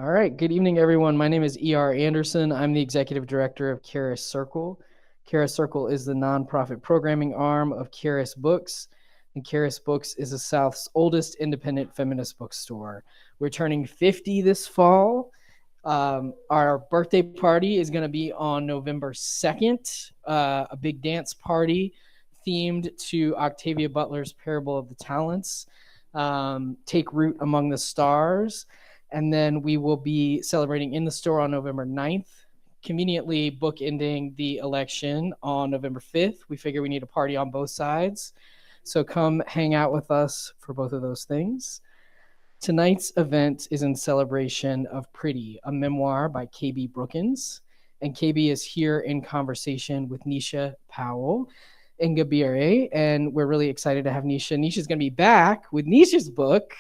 All right, good evening, everyone. My name is E.R. Anderson. I'm the executive director of Charis Circle. Charis Circle is the nonprofit programming arm of Charis Books, and Charis Books is the South's oldest independent feminist bookstore. We're turning 50 this fall. Our birthday party is going to be on November 2nd, a big dance party themed to Octavia Butler's Parable of the Talents, Take Root Among the Stars. And then we will be celebrating in the store on November 9th, conveniently bookending the election on November 5th. We figure we need a party on both sides. So come hang out with us for both of those things. Tonight's event is in celebration of Pretty, a memoir by KB Brookins. And KB is here in conversation with Neesha Powell-Ingabire. And we're really excited to have Neesha. Neesha's going to be back with Neesha's book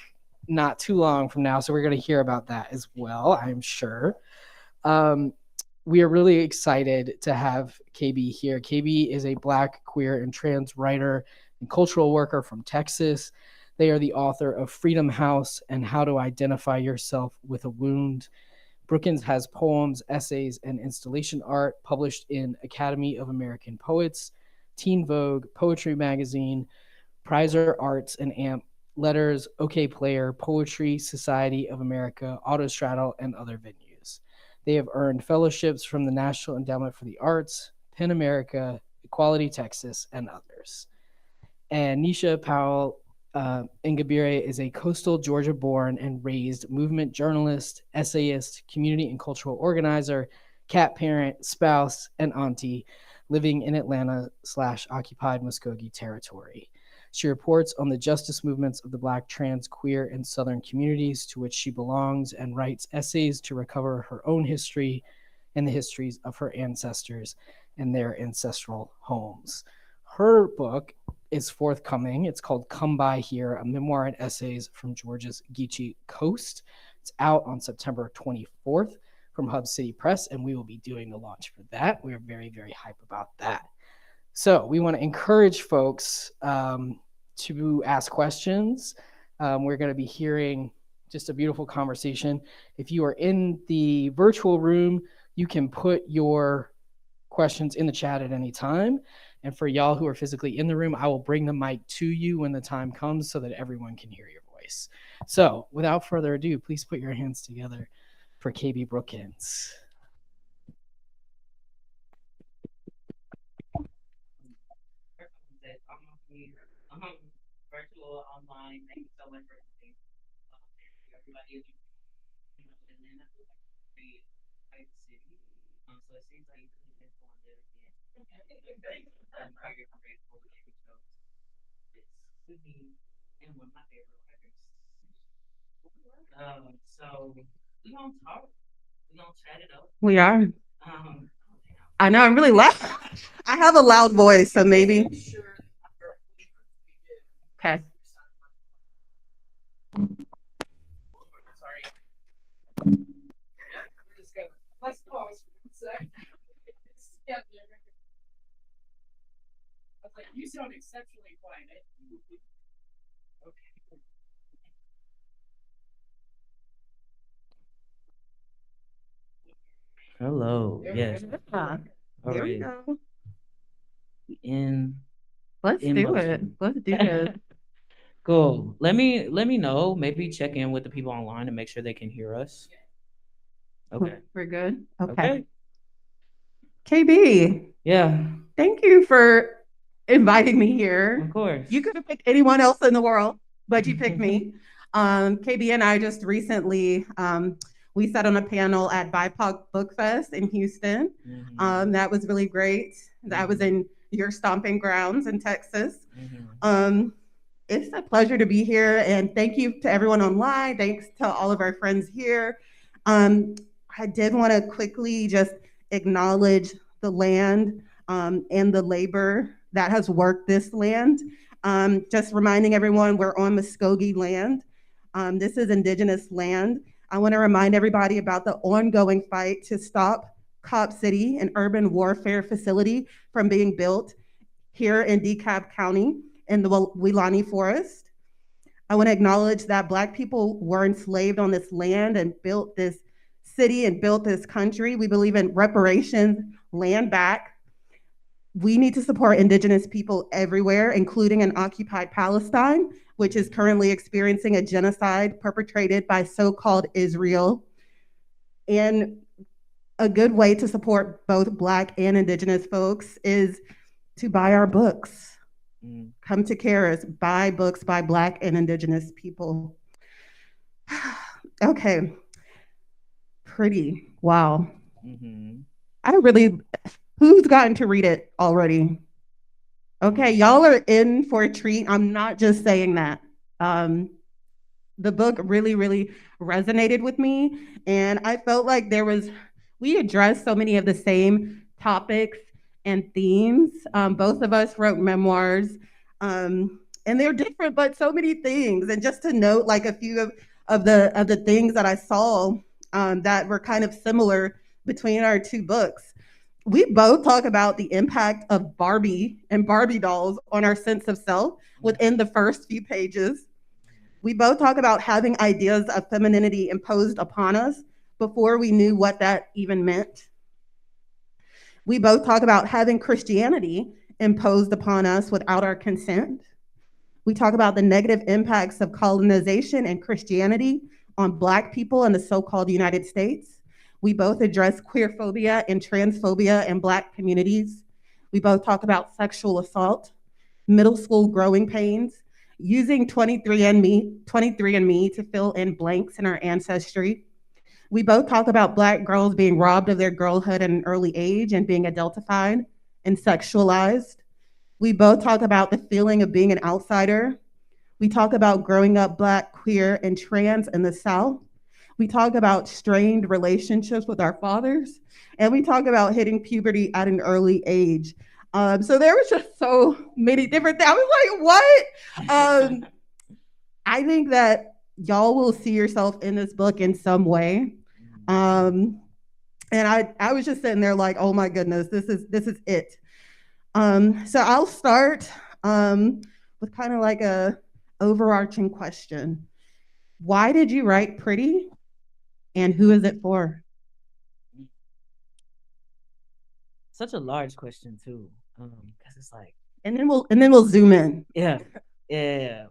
not too long from now. So we're going to hear about that as well, I'm sure. We are really excited to have KB here. KB is a Black, queer, and trans writer and cultural worker from Texas. They are the author of Freedom House and How to Identify Yourself with a Wound. Brookins has poems, essays, and installation art published in Academy of American Poets, Teen Vogue, Poetry Magazine, Prizer Arts and AMP, Letters, OK Player, Poetry Society of America, Autostraddle, and other venues. They have earned fellowships from the National Endowment for the Arts, PEN America, Equality Texas, and others. And Neesha Powell-Ingabire is a coastal Georgia-born and raised movement journalist, essayist, community and cultural organizer, cat parent, spouse, and auntie living in Atlanta/occupied Muskogee territory. She reports on the justice movements of the Black, trans, queer, and Southern communities to which she belongs and writes essays to recover her own history and the histories of her ancestors and their ancestral homes. Her book is forthcoming. It's called Come By Here, a memoir and essays from Georgia's Geechee Coast. It's out on September 24th from Hub City Press, and we will be doing the launch for that. We are very, very hype about that. So we want to encourage folks to ask questions. We're going to be hearing just a beautiful conversation. If you are in the virtual room, you can put your questions in the chat at any time. And for y'all who are physically in the room, I will bring the mic to you when the time comes so that everyone can hear your voice. So without further ado, please put your hands together for KB Brookins. Virtual, online. Thank you so much for everything. Everybody is in Atlanta, very type city. So it seems like you could have gone there again. I'm very grateful that you chose this to be in one of my favorite writers. So we gonna talk. We gonna chat it up. We are. I know I'm really loud. I have a loud voice, so maybe. Okay. Sorry. Let's pause for a sec. I was like, you sound exceptionally quiet. Okay. Hello. Yes. Yeah. All There we right. go. In Let's in do it. motion. Let's do it. Cool. Let me know. Maybe check in with the people online and make sure they can hear us. Okay. We're good. Okay. Okay. KB, Yeah. thank you for inviting me here. Of course. You could have picked anyone else in the world, but you picked me. KB and I just recently we sat on a panel at BIPOC Book Fest in Houston. That was really great. That was in your stomping grounds in Texas. It's a pleasure to be here, and thank you to everyone online. Thanks to all of our friends here. I did want to quickly just acknowledge the land and the labor that has worked this land. Just reminding everyone, we're on Muskogee land. This is indigenous land. I want to remind everybody about the ongoing fight to stop Cop City, an urban warfare facility, from being built here in DeKalb County in the Weelaunee Forest. I want to acknowledge that Black people were enslaved on this land and built this city and built this country. We believe in reparations, land back. We need to support Indigenous people everywhere, including in occupied Palestine, which is currently experiencing a genocide perpetrated by so-called Israel. And a good way to support both Black and Indigenous folks is to buy our books. Come to Charis, buy books by Black and Indigenous people. Okay. Pretty. Wow. Who's gotten to read it already? Okay, y'all are in for a treat. I'm not just saying that. The book really, really resonated with me. And I felt like we addressed so many of the same topics and themes. Both of us wrote memoirs. And they're different, but so many things. And just to note like a few of the things that I saw that were kind of similar between our two books. We both talk about the impact of Barbie and Barbie dolls on our sense of self within the first few pages. We both talk about having ideas of femininity imposed upon us before we knew what that even meant. We both talk about having Christianity imposed upon us without our consent. We talk about the negative impacts of colonization and Christianity on Black people in the so-called United States. We both address queerphobia and transphobia in Black communities. We both talk about sexual assault, middle school growing pains, using 23andMe to fill in blanks in our ancestry. We both talk about Black girls being robbed of their girlhood at an early age and being adultified and sexualized. We both talk about the feeling of being an outsider. We talk about growing up Black, queer, and trans in the South. We talk about strained relationships with our fathers. And we talk about hitting puberty at an early age. So there was just so many different things. I was like, what? I think that y'all will see yourself in this book in some way. And I was just sitting there like, oh my goodness, this is it. So I'll start with kind of like a overarching question. Why did you write Pretty, and who is it for? Such a large question too, because it's like, and then we'll zoom in. Yeah.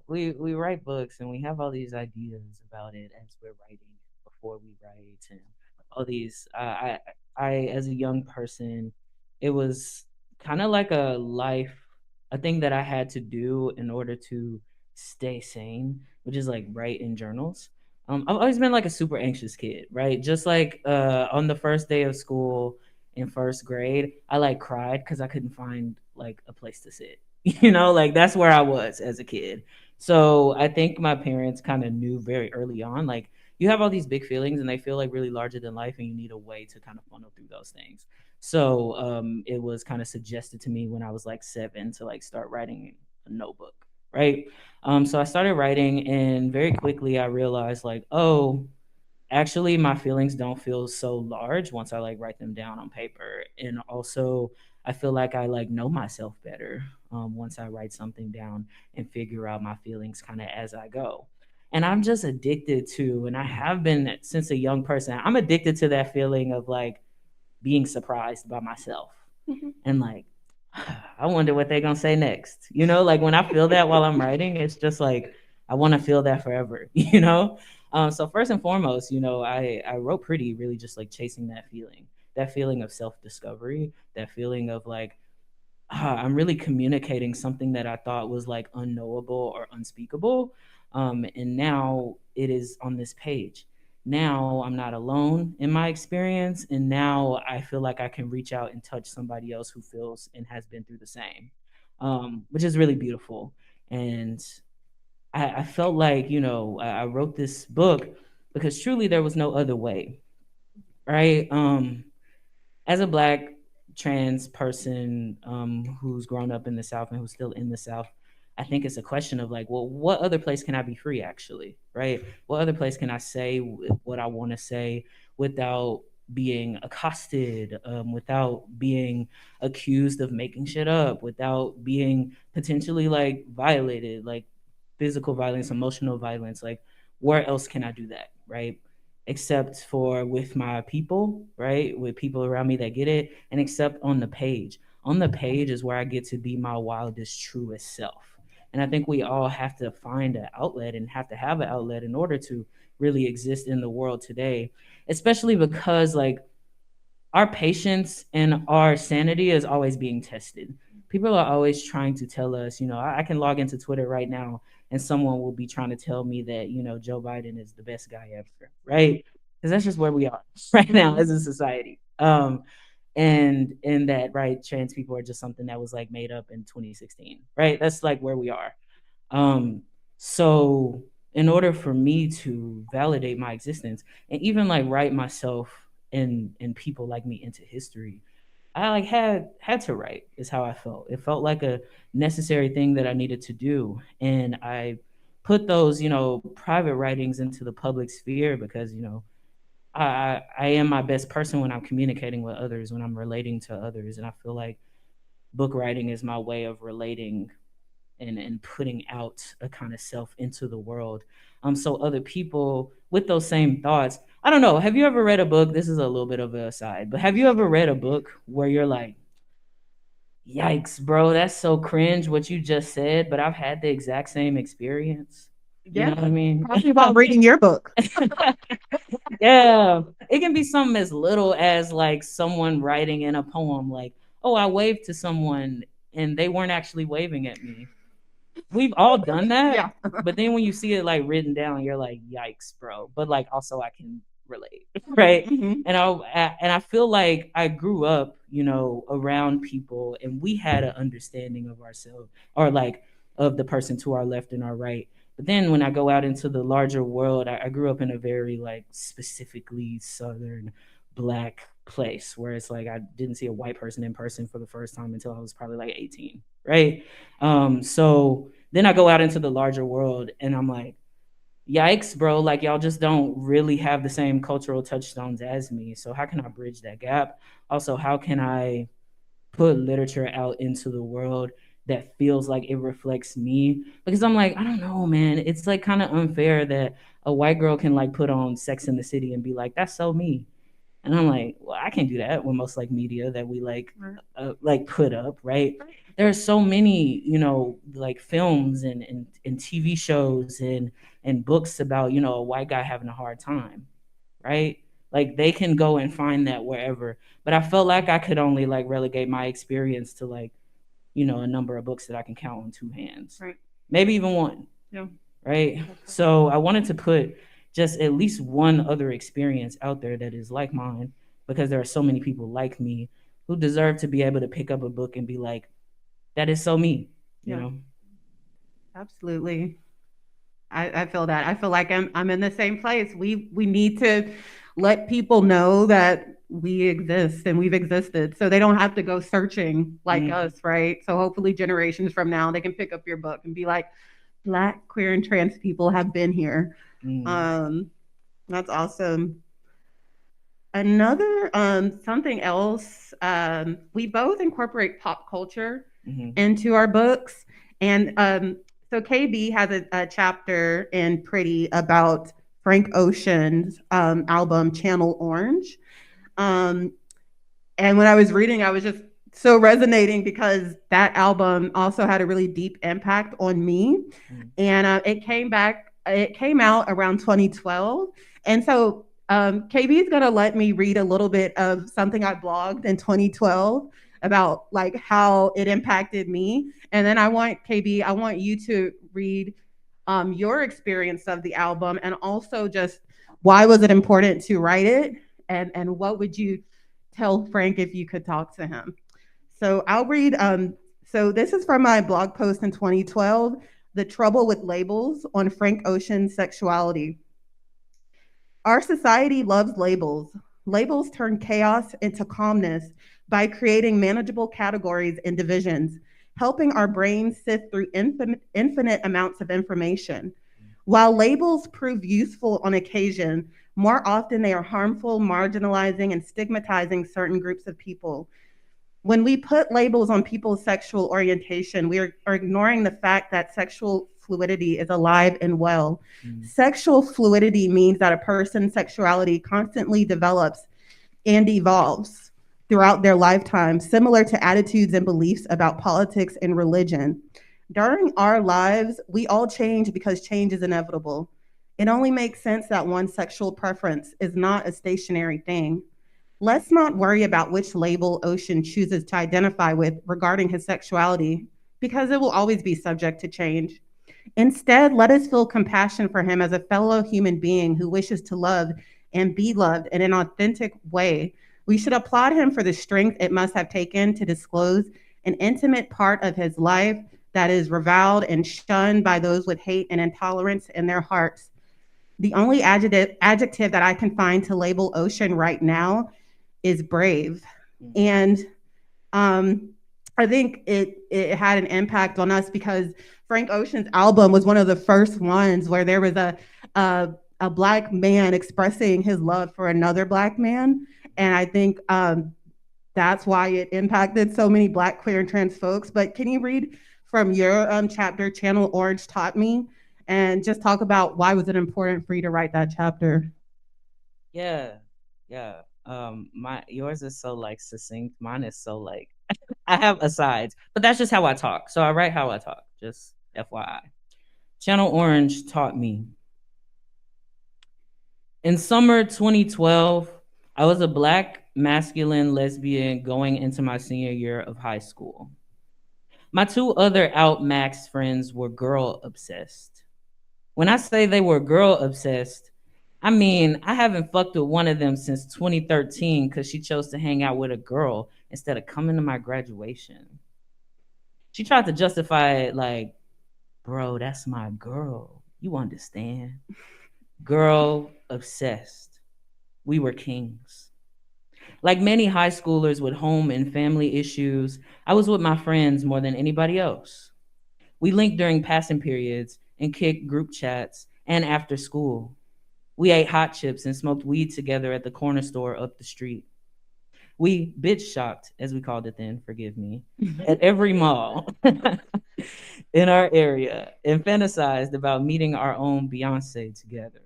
We write books and we have all these ideas about it as we're writing before we write, and all these. I as a young person, it was kind of like a thing that I had to do in order to stay sane, which is like write in journals. I've always been like a super anxious kid, right? Just like on the first day of school in first grade, I like cried because I couldn't find like a place to sit. Like that's where I was as a kid. So I think my parents kind of knew very early on, like you have all these big feelings and they feel like really larger than life, and you need a way to kind of funnel through those things. So it was kind of suggested to me when I was like 7 to like start writing a notebook, right? So I started writing, and very quickly I realized like, oh, actually my feelings don't feel so large once I like write them down on paper. And also I feel like I like know myself better once I write something down and figure out my feelings kind of as I go. And I'm just addicted to, and I have been since a young person, I'm addicted to that feeling of like being surprised by myself. And like, I wonder what they're gonna say next. Like when I feel that while I'm writing, it's just like I want to feel that forever. So first and foremost, I wrote Pretty really just like chasing that feeling of self-discovery, that feeling of like, I'm really communicating something that I thought was like unknowable or unspeakable. And now it is on this page. Now I'm not alone in my experience. And now I feel like I can reach out and touch somebody else who feels and has been through the same, which is really beautiful. And I felt like, I wrote this book because truly there was no other way, right? As a Black trans person who's grown up in the South and who's still in the South, I think it's a question of like, well, what other place can I be free actually, right? What other place can I say what I want to say without being accosted, without being accused of making shit up, without being potentially like violated, like physical violence, emotional violence, like where else can I do that, right? except for with my people, right? With people around me that get it, and except on the page. On the page is where I get to be my wildest, truest self. And I think we all have to find an outlet and have to have an outlet in order to really exist in the world today, especially because like our patience and our sanity is always being tested. People are always trying to tell us, I can log into Twitter right now and someone will be trying to tell me that, Joe Biden is the best guy ever, right? Because that's just where we are right now as a society. And that, right, trans people are just something that was like made up in 2016, right? That's like where we are. So in order for me to validate my existence and even like write myself and people like me into history, I like had to write is how I felt. It felt like a necessary thing that I needed to do. And I put those, private writings into the public sphere because, I am my best person when I'm communicating with others, when I'm relating to others. And I feel like book writing is my way of relating and putting out a kind of self into the world. So other people with those same thoughts, I don't know. Have you ever read a book? This is a little bit of an aside, but have you ever read a book where you're like, yikes, bro, that's so cringe what you just said, but I've had the exact same experience. You know what I mean? Talking about reading your book. Yeah. It can be something as little as like someone writing in a poem like, oh, I waved to someone and they weren't actually waving at me. We've all done that. Yeah. But then when you see it like written down, you're like, yikes, bro. But like also I can relate. Right. Mhm. And I feel like I grew up, around people and we had an understanding of ourselves or like of the person to our left and our right. But then when I go out into the larger world, I grew up in a very like specifically Southern Black place where it's like I didn't see a white person in person for the first time until I was probably like 18. Right. So then I go out into the larger world and I'm like, yikes, bro, like y'all just don't really have the same cultural touchstones as me. So how can I bridge that gap? Also, how can I put literature out into the world that feels like it reflects me? Because I'm like, I don't know, man. It's like kind of unfair that a white girl can like put on Sex in the City and be like, that's so me. And I'm like, well, I can't do that with most like media that we like put up, right? There are so many, like films and TV shows and books about, a white guy having a hard time, right? Like they can go and find that wherever. But I felt like I could only like relegate my experience to like, a number of books that I can count on two hands. Right. Maybe even one. Yeah. Right. So I wanted to put just at least one other experience out there that is like mine, because there are so many people like me who deserve to be able to pick up a book and be like, that is so me, you know? Absolutely. I feel that. I feel like I'm in the same place. We need to let people know that we exist and we've existed so they don't have to go searching like us, right? So hopefully generations from now they can pick up your book and be like, Black, queer, and trans people have been here. That's awesome. Another something else, we both incorporate pop culture into our books. And so KB has a chapter in Pretty about Frank Ocean's album Channel Orange. And when I was reading, I was just so resonating because that album also had a really deep impact on me. And it came out around 2012. And so KB is going to let me read a little bit of something I blogged in 2012 about like how it impacted me. And then I want you to read your experience of the album and also just why was it important to write it and what would you tell Frank if you could talk to him. So I'll read, so this is from my blog post in 2012, The Trouble with Labels on Frank Ocean's Sexuality. Our society loves labels. Labels turn chaos into calmness by creating manageable categories and divisions, helping our brains sift through infinite amounts of information. While labels prove useful on occasion, more often they are harmful, marginalizing, and stigmatizing certain groups of people. When we put labels on people's sexual orientation, we are ignoring the fact that sexual fluidity is alive and well. Sexual fluidity means that a person's sexuality constantly develops and evolves throughout their lifetime, similar to attitudes and beliefs about politics and religion. During our lives, we all change because change is inevitable. It only makes sense that one's sexual preference is not a stationary thing. Let's not worry about which label Ocean chooses to identify with regarding his sexuality, because it will always be subject to change. Instead, let us feel compassion for him as a fellow human being who wishes to love and be loved in an authentic way. We should applaud him for the strength it must have taken to disclose an intimate part of his life that is reviled and shunned by those with hate and intolerance in their hearts. The only adjective that I can find to label Ocean right now is brave. And I think it had an impact on us because Frank Ocean's album was one of the first ones where there was a Black man expressing his love for another Black man. And I think that's why it impacted so many Black, queer, and trans folks. But can you read from your chapter, Channel Orange Taught Me, and just talk about why was it important for you to write that chapter? Yeah. Yours is so like succinct. Mine is so like I have asides, but that's just how I talk. So I write how I talk. Just FYI. Channel Orange taught me. In summer 2012, I was a Black masculine lesbian going into my senior year of high school. My two other out max friends were girl obsessed. When I say they were girl obsessed, I mean, I haven't fucked with one of them since 2013 because she chose to hang out with a girl instead of coming to my graduation. She tried to justify it like, bro, that's my girl. You understand? Girl obsessed. We were kings. Like many high schoolers with home and family issues, I was with my friends more than anybody else. We linked during passing periods and kicked group chats and after school. We ate hot chips and smoked weed together at the corner store up the street. We bitch shopped, as we called it then, forgive me, at every mall in our area and fantasized about meeting our own Beyonce together.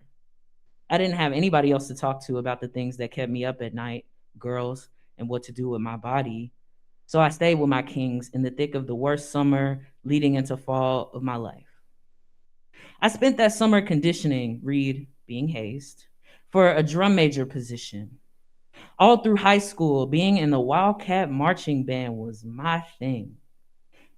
I didn't have anybody else to talk to about the things that kept me up at night, girls, and what to do with my body. So I stayed with my kings in the thick of the worst summer leading into fall of my life. I spent that summer conditioning, read, being hazed, for a drum major position. All through high school, being in the Wildcat marching band was my thing.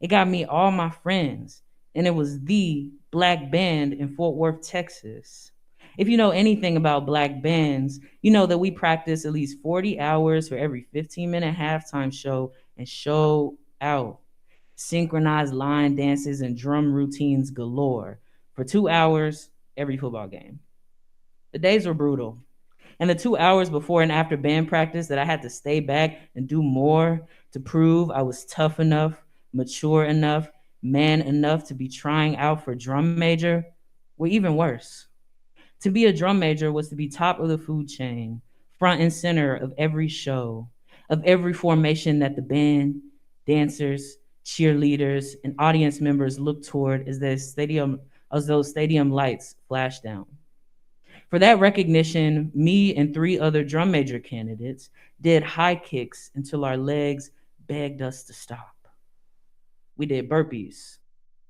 It got me all my friends, and it was the Black band in Fort Worth, Texas. If you know anything about Black bands, you know that we practice at least 40 hours for every 15-minute halftime show and show out. Synchronized line dances and drum routines galore for 2 hours every football game. The days were brutal. And the 2 hours before and after band practice that I had to stay back and do more to prove I was tough enough, mature enough, man enough to be trying out for drum major were even worse. To be a drum major was to be top of the food chain, front and center of every show, of every formation that the band, dancers, cheerleaders, and audience members looked toward as those stadium lights flashed down. For that recognition, me and 3 other drum major candidates did high kicks until our legs begged us to stop. We did burpees,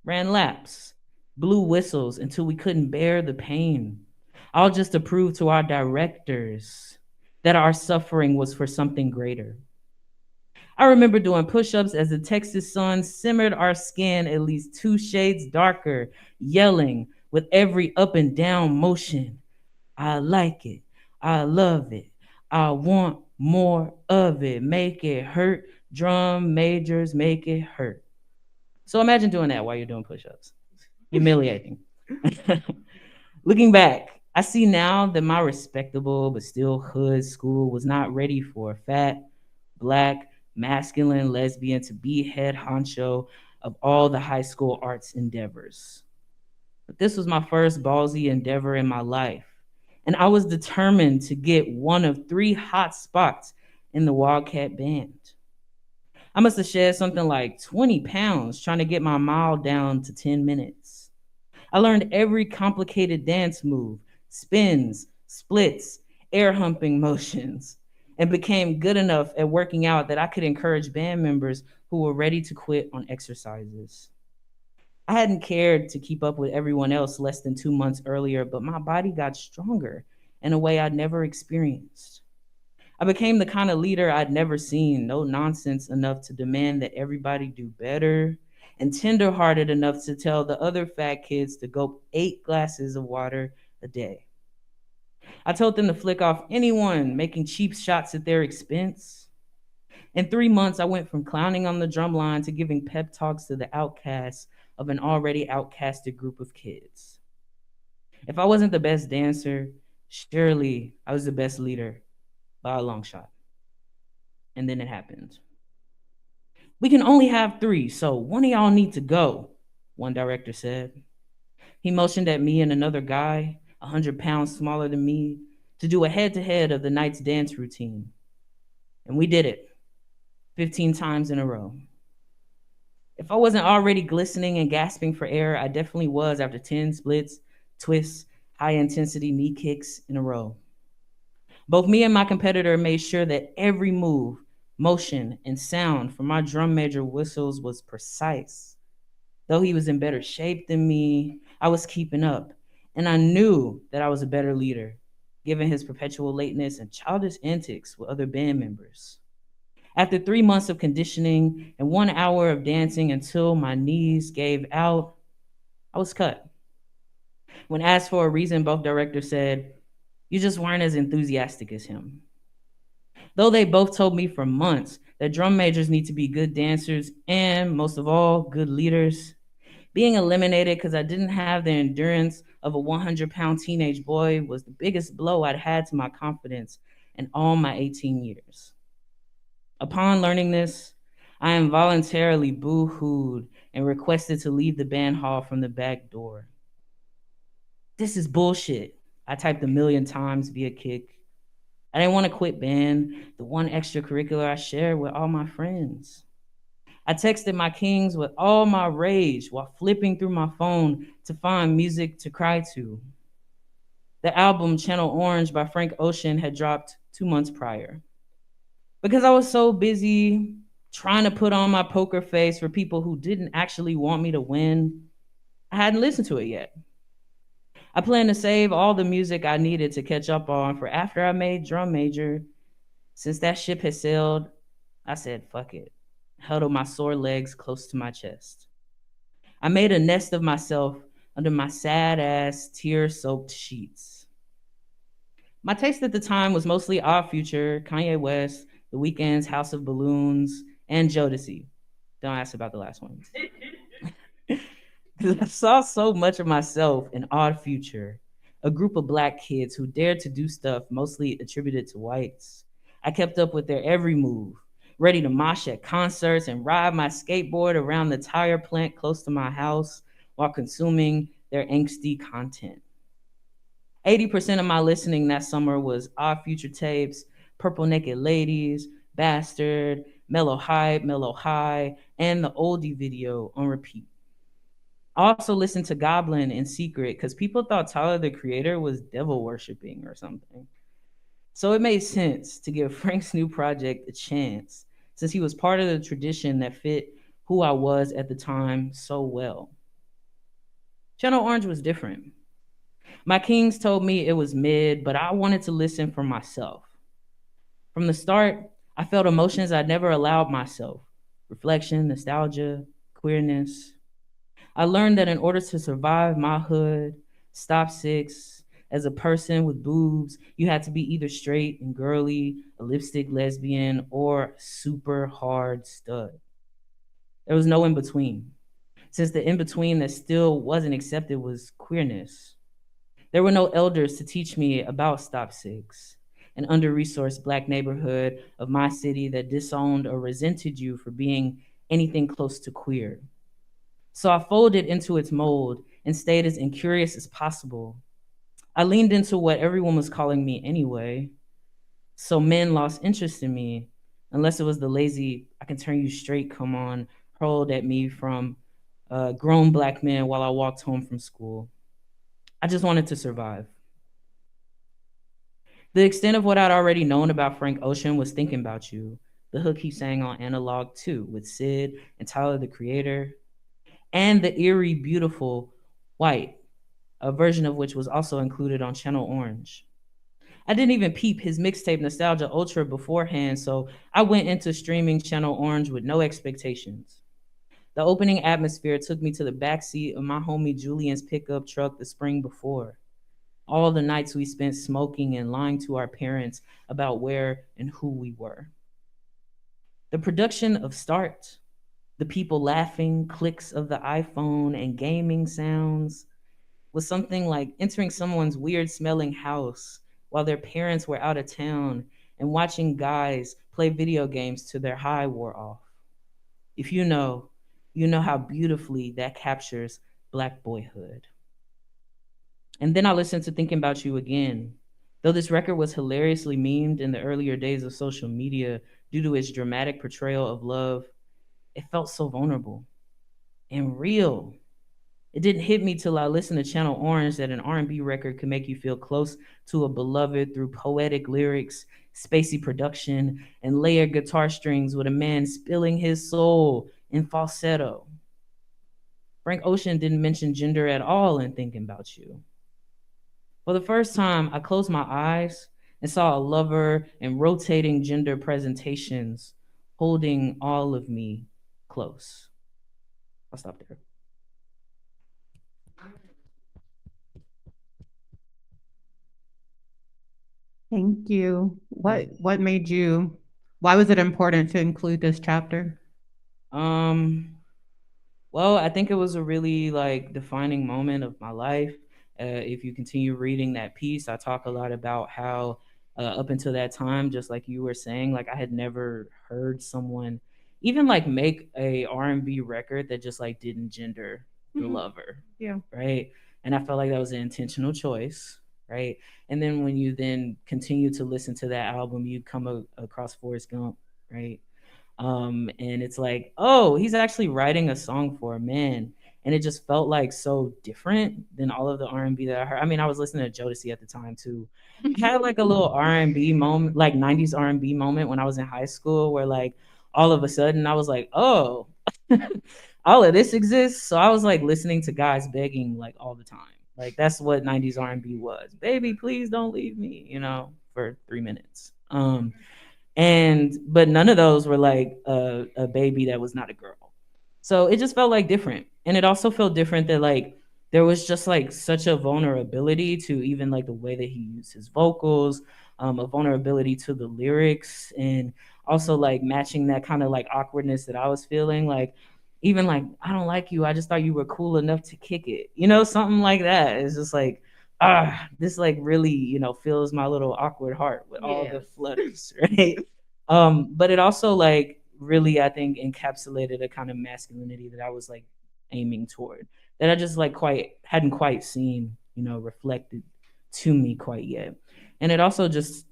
ran laps, blew whistles until we couldn't bear the pain, all just to prove to our directors that our suffering was for something greater. I remember doing push-ups as the Texas sun simmered our skin at least 2 shades darker, yelling with every up and down motion, I like it, I love it, I want more of it, make it hurt, drum majors make it hurt. So imagine doing that while you're doing push-ups. Humiliating. Looking back, I see now that my respectable but still hood school was not ready for a fat, Black, masculine lesbian to be head honcho of all the high school arts endeavors. But this was my first ballsy endeavor in my life, and I was determined to get one of 3 hot spots in the Wildcat band. I must have shed something like 20 pounds trying to get my mile down to 10 minutes. I learned every complicated dance move, spins, splits, air humping motions, and became good enough at working out that I could encourage band members who were ready to quit on exercises. I hadn't cared to keep up with everyone else less than 2 months earlier, but my body got stronger in a way I'd never experienced. I became the kind of leader I'd never seen, no nonsense enough to demand that everybody do better, and tenderhearted enough to tell the other fat kids to gulp 8 glasses of water a day. I told them to flick off anyone making cheap shots at their expense. In 3 months, I went from clowning on the drumline to giving pep talks to the outcasts of an already outcasted group of kids. If I wasn't the best dancer, surely I was the best leader by a long shot. And then it happened. We can only have 3, so one of y'all need to go, one director said. He motioned at me and another guy, 100 pounds smaller than me, to do a head-to-head of the night's dance routine. And we did it, 15 times in a row. If I wasn't already glistening and gasping for air, I definitely was after 10 splits, twists, high-intensity knee kicks in a row. Both me and my competitor made sure that every move, motion, and sound from my drum major whistles was precise. Though he was in better shape than me, I was keeping up, and I knew that I was a better leader, given his perpetual lateness and childish antics with other band members. After 3 months of conditioning and 1 hour of dancing until my knees gave out, I was cut. When asked for a reason, both directors said, "You just weren't as enthusiastic as him." Though they both told me for months that drum majors need to be good dancers and, most of all, good leaders, being eliminated because I didn't have the endurance of a 100-pound teenage boy was the biggest blow I'd had to my confidence in all my 18 years. Upon learning this, I involuntarily boo-hooed and requested to leave the band hall from the back door. "This is bullshit," I typed 1,000,000 times via Kick. I didn't want to quit band, the one extracurricular I shared with all my friends. I texted my kings with all my rage while flipping through my phone to find music to cry to. The album Channel Orange by Frank Ocean had dropped 2 months prior. Because I was so busy trying to put on my poker face for people who didn't actually want me to win, I hadn't listened to it yet. I planned to save all the music I needed to catch up on for after I made drum major. Since that ship had sailed, I said, fuck it. Huddled my sore legs close to my chest. I made a nest of myself under my sad-ass, tear-soaked sheets. My taste at the time was mostly Odd Future, Kanye West, The Weeknd's House of Balloons, and Jodeci. Don't ask about the last one. Because I saw so much of myself in Odd Future, a group of Black kids who dared to do stuff mostly attributed to whites. I kept up with their every move, ready to mosh at concerts and ride my skateboard around the tire plant close to my house while consuming their angsty content. 80% of my listening that summer was Odd Future tapes, Purple Naked Ladies, Bastard, Mellow Hype, Mellow High, and the oldie video on repeat. I also listened to Goblin in secret because people thought Tyler, the Creator, was devil worshipping or something. So it made sense to give Frank's new project a chance, since he was part of the tradition that fit who I was at the time so well. Channel Orange was different. My kings told me it was mid, but I wanted to listen for myself. From the start, I felt emotions I'd never allowed myself: reflection, nostalgia, queerness. I learned that in order to survive my hood, Stop Six, as a person with boobs, you had to be either straight and girly, a lipstick lesbian, or super hard stud. There was no in between, since the in between that still wasn't accepted was queerness. There were no elders to teach me about Stop Six, an under-resourced Black neighborhood of my city that disowned or resented you for being anything close to queer. So I folded into its mold and stayed as incurious as possible. I leaned into what everyone was calling me anyway, so men lost interest in me, unless it was the lazy, I can turn you straight, come on, hurled at me from grown black men while I walked home from school. I just wanted to survive. The extent of what I'd already known about Frank Ocean was Thinking About You, the hook he sang on Analog 2 with Sid and Tyler the Creator, and the eerie, beautiful White, a version of which was also included on Channel Orange. I didn't even peep his mixtape Nostalgia Ultra beforehand, so I went into streaming Channel Orange with no expectations. The opening atmosphere took me to the backseat of my homie Julian's pickup truck the spring before. All the nights we spent smoking and lying to our parents about where and who we were. The production of Start, the people laughing, clicks of the iPhone, and gaming sounds was something like entering someone's weird smelling house while their parents were out of town and watching guys play video games till their high wore off. If you know how beautifully that captures Black boyhood. And then I listened to Thinking About You again. Though this record was hilariously memed in the earlier days of social media due to its dramatic portrayal of love, it felt so vulnerable and real. It didn't hit me till I listened to Channel Orange that an R&B record could make you feel close to a beloved through poetic lyrics, spacey production, and layered guitar strings with a man spilling his soul in falsetto. Frank Ocean didn't mention gender at all in Thinking About You. For the first time, I closed my eyes and saw a lover in rotating gender presentations holding all of me close. I'll stop there. Thank you. What made you, why was it important to include this chapter? Well, I think it was a really like defining moment of my life. If you continue reading that piece, I talk a lot about how up until that time, just like you were saying, like I had never heard someone even like make a R&B record that just like didn't gender the lover. Yeah. Right. And I felt like that was an intentional choice. Right. And then when you then continue to listen to that album, you come across Forrest Gump. Right. And it's like, oh, he's actually writing a song for a man, and it just felt like so different than all of the R&B that I heard. I mean, I was listening to Jodeci at the time too. I had like a little R&B moment, like 90s R&B moment when I was in high school where like all of a sudden I was like, oh, all of this exists. So I was like listening to guys begging like all the time. Like that's what 90s R&B was. Baby, please don't leave me, for 3 minutes. But none of those were like a baby that was not a girl. So it just felt like different. And it also felt different that like there was just like such a vulnerability to even like the way that he used his vocals, a vulnerability to the lyrics, and also like matching that kind of like awkwardness that I was feeling. Like even like, I don't like you, I just thought you were cool enough to kick it, something like that. It's just like, this like really, fills my little awkward heart with all the flutters, right? But it also like really, I think, encapsulated a kind of masculinity that I was like aiming toward, that I just like hadn't quite seen, reflected to me quite yet. And it also just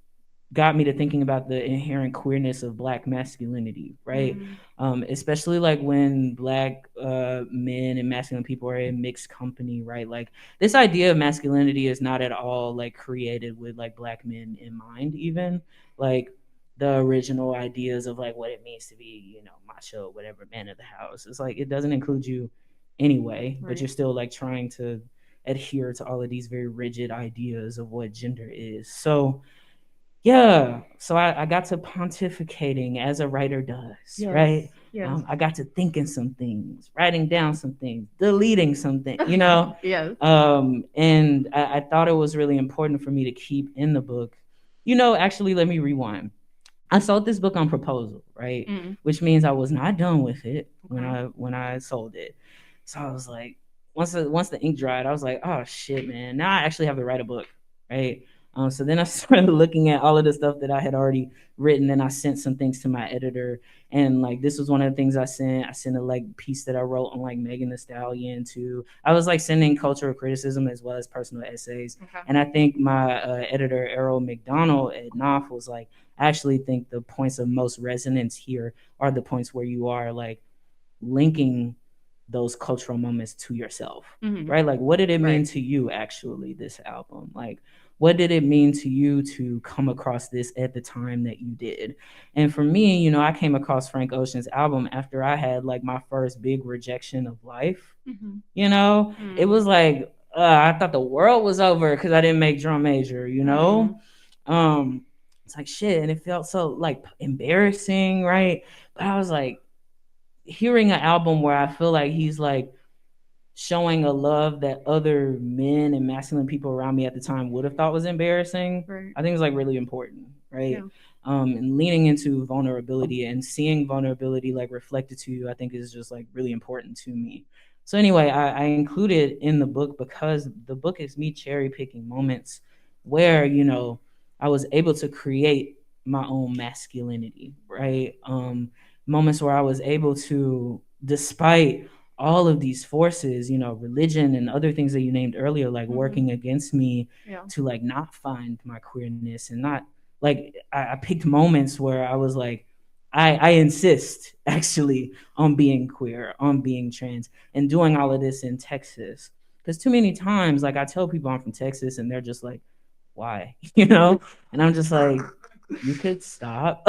got me to thinking about the inherent queerness of Black masculinity, right? Especially like when Black men and masculine people are in mixed company, right? Like this idea of masculinity is not at all like created with like Black men in mind, even like the original ideas of like what it means to be, macho, whatever, man of the house. It's like it doesn't include you anyway, but you're still like trying to adhere to all of these very rigid ideas of what gender is. So yeah, so I got to pontificating as a writer does, right? Yes. I got to thinking some things, writing down some things, deleting something, Yes. And I thought it was really important for me to keep in the book. Actually, let me rewind. I sold this book on proposal, right? Which means I was not done with it when I sold it. So I was like, once the ink dried, I was like, oh shit, man! Now I actually have to write a book, right? So then I started looking at all of the stuff that I had already written, and I sent some things to my editor. And like this was one of the things I sent. I sent a like piece that I wrote on like Megan Thee Stallion too. I was like sending cultural criticism as well as personal essays. And I think my editor Errol McDonald at Knopf was like, I actually think the points of most resonance here are the points where you are like linking those cultural moments to yourself, right? Like, what did it mean to you, actually, this album? Like, what did it mean to you to come across this at the time that you did? And for me, you know, I came across Frank Ocean's album after I had like my first big rejection of life. You know, it was like, I thought the world was over because I didn't make drum major, you know? It's like shit. And it felt so like embarrassing, right? But I was like, hearing an album where I feel like he's like showing a love that other men and masculine people around me at the time would have thought was embarrassing, I think it was like really important, right? And leaning into vulnerability and seeing vulnerability like reflected to you, I think is just like really important to me. So anyway, I included in the book because the book is me cherry picking moments where, you know, I was able to create my own masculinity, right? Moments where I was able to, despite all of these forces, you know, religion and other things that you named earlier, like working against me to like not find my queerness and not like, I picked moments where I was like, I insist actually on being queer, on being trans, and doing all of this in Texas. Because too many times, like I tell people I'm from Texas and they're just like, why? You know? And I'm just like, you could stop.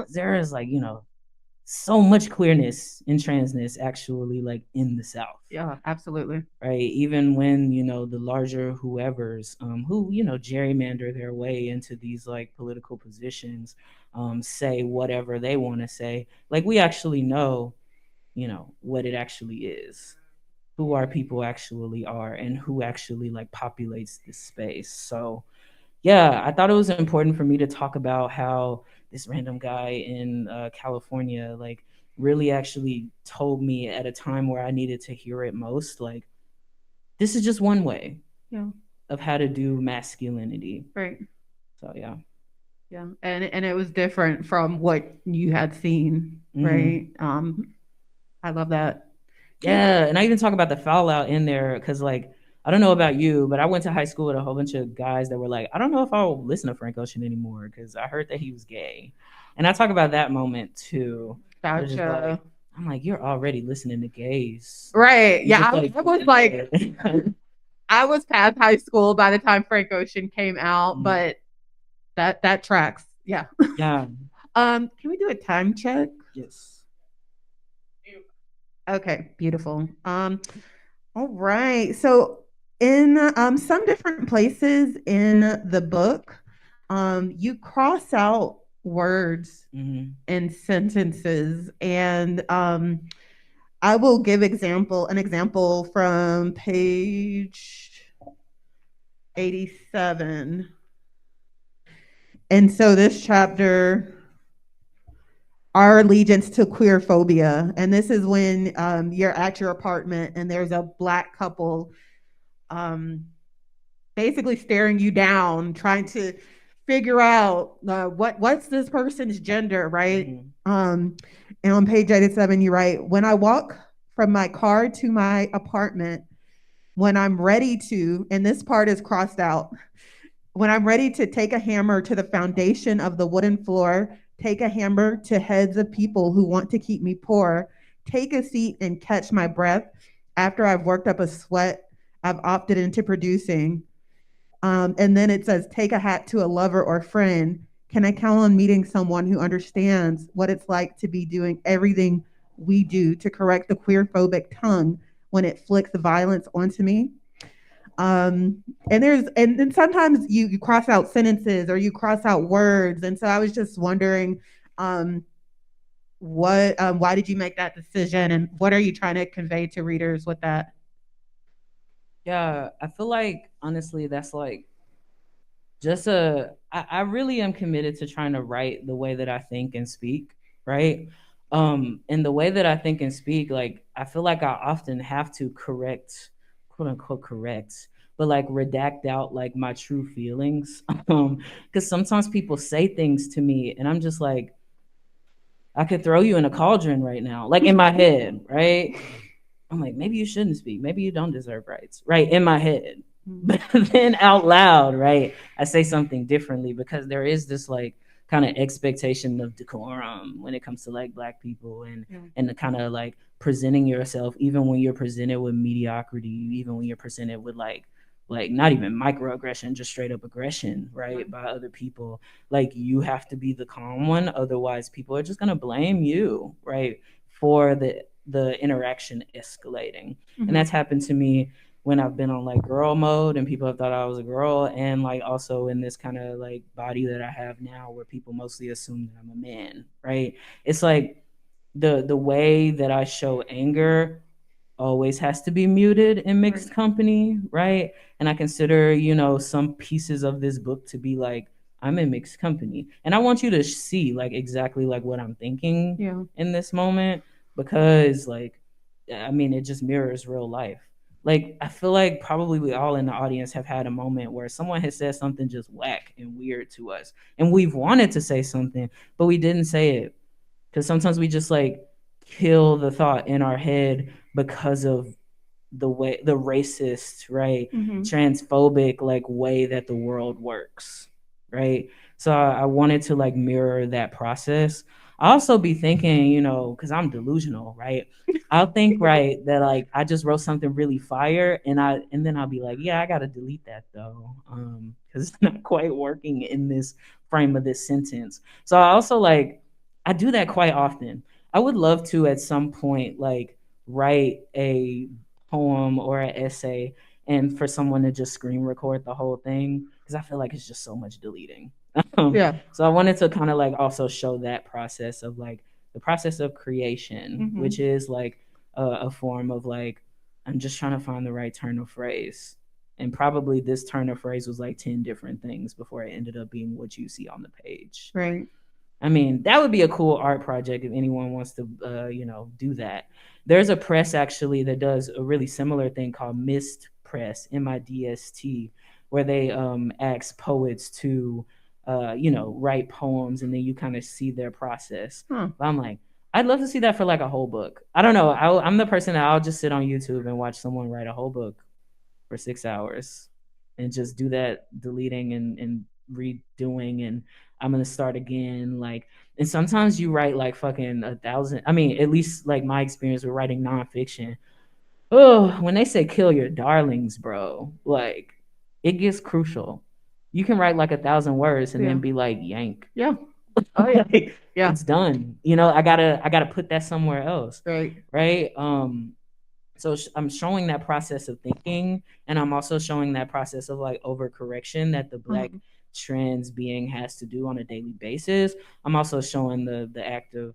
There is like, you know, so much queerness and transness actually like in the South. Yeah, absolutely. Right. Even when, you know, the larger whoever's who, you know, gerrymander their way into these like political positions, say whatever they want to say. Like we actually know, you know, what it actually is, who our people actually are, and who actually like populates this space. So yeah, I thought it was important for me to talk about how this random guy in California like really actually told me at a time where I needed to hear it most, like, this is just one way of how to do masculinity. Right. So yeah. Yeah. And it was different from what you had seen, right? I love that. Yeah. And I even talk about the fallout in there because like, I don't know about you, but I went to high school with a whole bunch of guys that were like, I don't know if I'll listen to Frank Ocean anymore because I heard that he was gay. And I talk about that moment too. Gotcha. I'm like, you're already listening to gays. Right. Yeah. I was like, I was past high school by the time Frank Ocean came out, but that tracks. Yeah. Yeah. Can we do a time check? Yes. Okay, beautiful. All right. So in some different places in the book, you cross out words and sentences, and I will give an example from page 87. And so this chapter, our allegiance to queer phobia, and this is when you're at your apartment and there's a Black couple basically staring you down, trying to figure out what's this person's gender, right? And on page 87, you write, when I walk from my car to my apartment, when I'm ready to, and this part is crossed out, when I'm ready to take a hammer to the foundation of the wooden floor, take a hammer to heads of people who want to keep me poor, take a seat and catch my breath after I've worked up a sweat I've opted into producing. And then it says, take a hat to a lover or friend. Can I count on meeting someone who understands what it's like to be doing everything we do to correct the queer-phobic tongue when it flicks violence onto me? And then sometimes you cross out sentences or you cross out words. And so I was just wondering, why did you make that decision, and what are you trying to convey to readers with that? Yeah, I feel like honestly that's like just I really am committed to trying to write the way that I think and speak, right? And the way that I think and speak, like I feel like I often have to correct, quote unquote correct, but like redact out like my true feelings. Because sometimes people say things to me and I'm just like, I could throw you in a cauldron right now, like in my head, right? I'm like, maybe you shouldn't speak. Maybe you don't deserve rights, right? In my head. But then out loud, right, I say something differently because there is this like kind of expectation of decorum when it comes to like Black people, and the kind of like presenting yourself, even when you're presented with mediocrity, even when you're presented with like not even microaggression, just straight up aggression, right, by other people. Like, you have to be the calm one, otherwise people are just gonna blame you, right, for the interaction escalating. And that's happened to me when I've been on like girl mode and people have thought I was a girl, and like also in this kind of like body that I have now where people mostly assume that I'm a man, right? It's like the way that I show anger always has to be muted in mixed company, right? And I consider, some pieces of this book to be like, I'm in mixed company. And I want you to see like exactly like what I'm thinking in this moment, because like, I mean, it just mirrors real life. Like, I feel like probably we all in the audience have had a moment where someone has said something just whack and weird to us, and we've wanted to say something, but we didn't say it. Because sometimes we just like kill the thought in our head because of the racist, right, transphobic like way that the world works, right? So I wanted to like mirror that process. I also be thinking, because I'm delusional, right? I'll think, right, that like I just wrote something really fire, and then I'll be like, yeah, I gotta delete that though, because it's not quite working in this frame of this sentence. So I also like, I do that quite often. I would love to at some point like write a poem or an essay and for someone to just screen record the whole thing, because I feel like it's just so much deleting. So I wanted to kind of like also show that process of like the process of creation, which is like a form of like, I'm just trying to find the right turn of phrase. And probably this turn of phrase was like 10 different things before it ended up being what you see on the page. Right. I mean, that would be a cool art project if anyone wants to, do that. There's a press actually that does a really similar thing called Mist Press, MIDST, where they ask poets to, write poems, and then you kind of see their process. But I'm like, I'd love to see that for like a whole book. I don't know. I'm the person that I'll just sit on YouTube and watch someone write a whole book for 6 hours and just do that deleting and redoing, and I'm gonna start again. Like, and sometimes you write like fucking 1,000. I mean, at least like my experience with writing nonfiction. Oh, when they say kill your darlings, bro, like it gets crucial. You can write like 1,000 words and then be like yank. Yeah. Oh yeah. Yeah. It's done. I gotta put that somewhere else. Right. So I'm showing that process of thinking, and I'm also showing that process of like overcorrection that the Black trans being has to do on a daily basis. I'm also showing the act of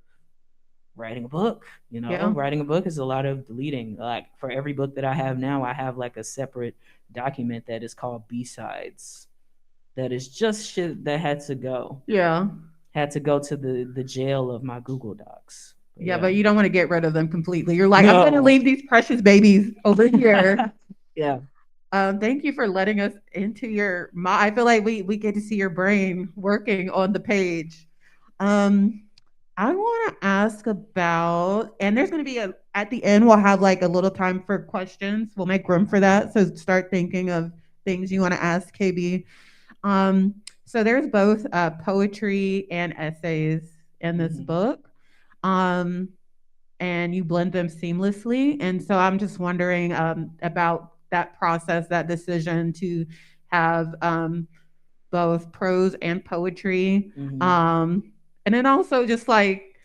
writing a book. Writing a book is a lot of deleting. Like, for every book that I have now, I have like a separate document that is called B-sides. That is just shit that had to go. Had to go to the jail of my Google Docs. But you don't want to get rid of them completely. You're like, no. I'm going to leave these precious babies over here. Thank you for letting us into your mind. I feel like we get to see your brain working on the page. I want to ask about, and there's going to be at the end, we'll have like a little time for questions. We'll make room for that. So start thinking of things you want to ask KB. So there's both poetry and essays in this book. And you blend them seamlessly. And so I'm just wondering about that process, that decision to have both prose and poetry. And then also just like,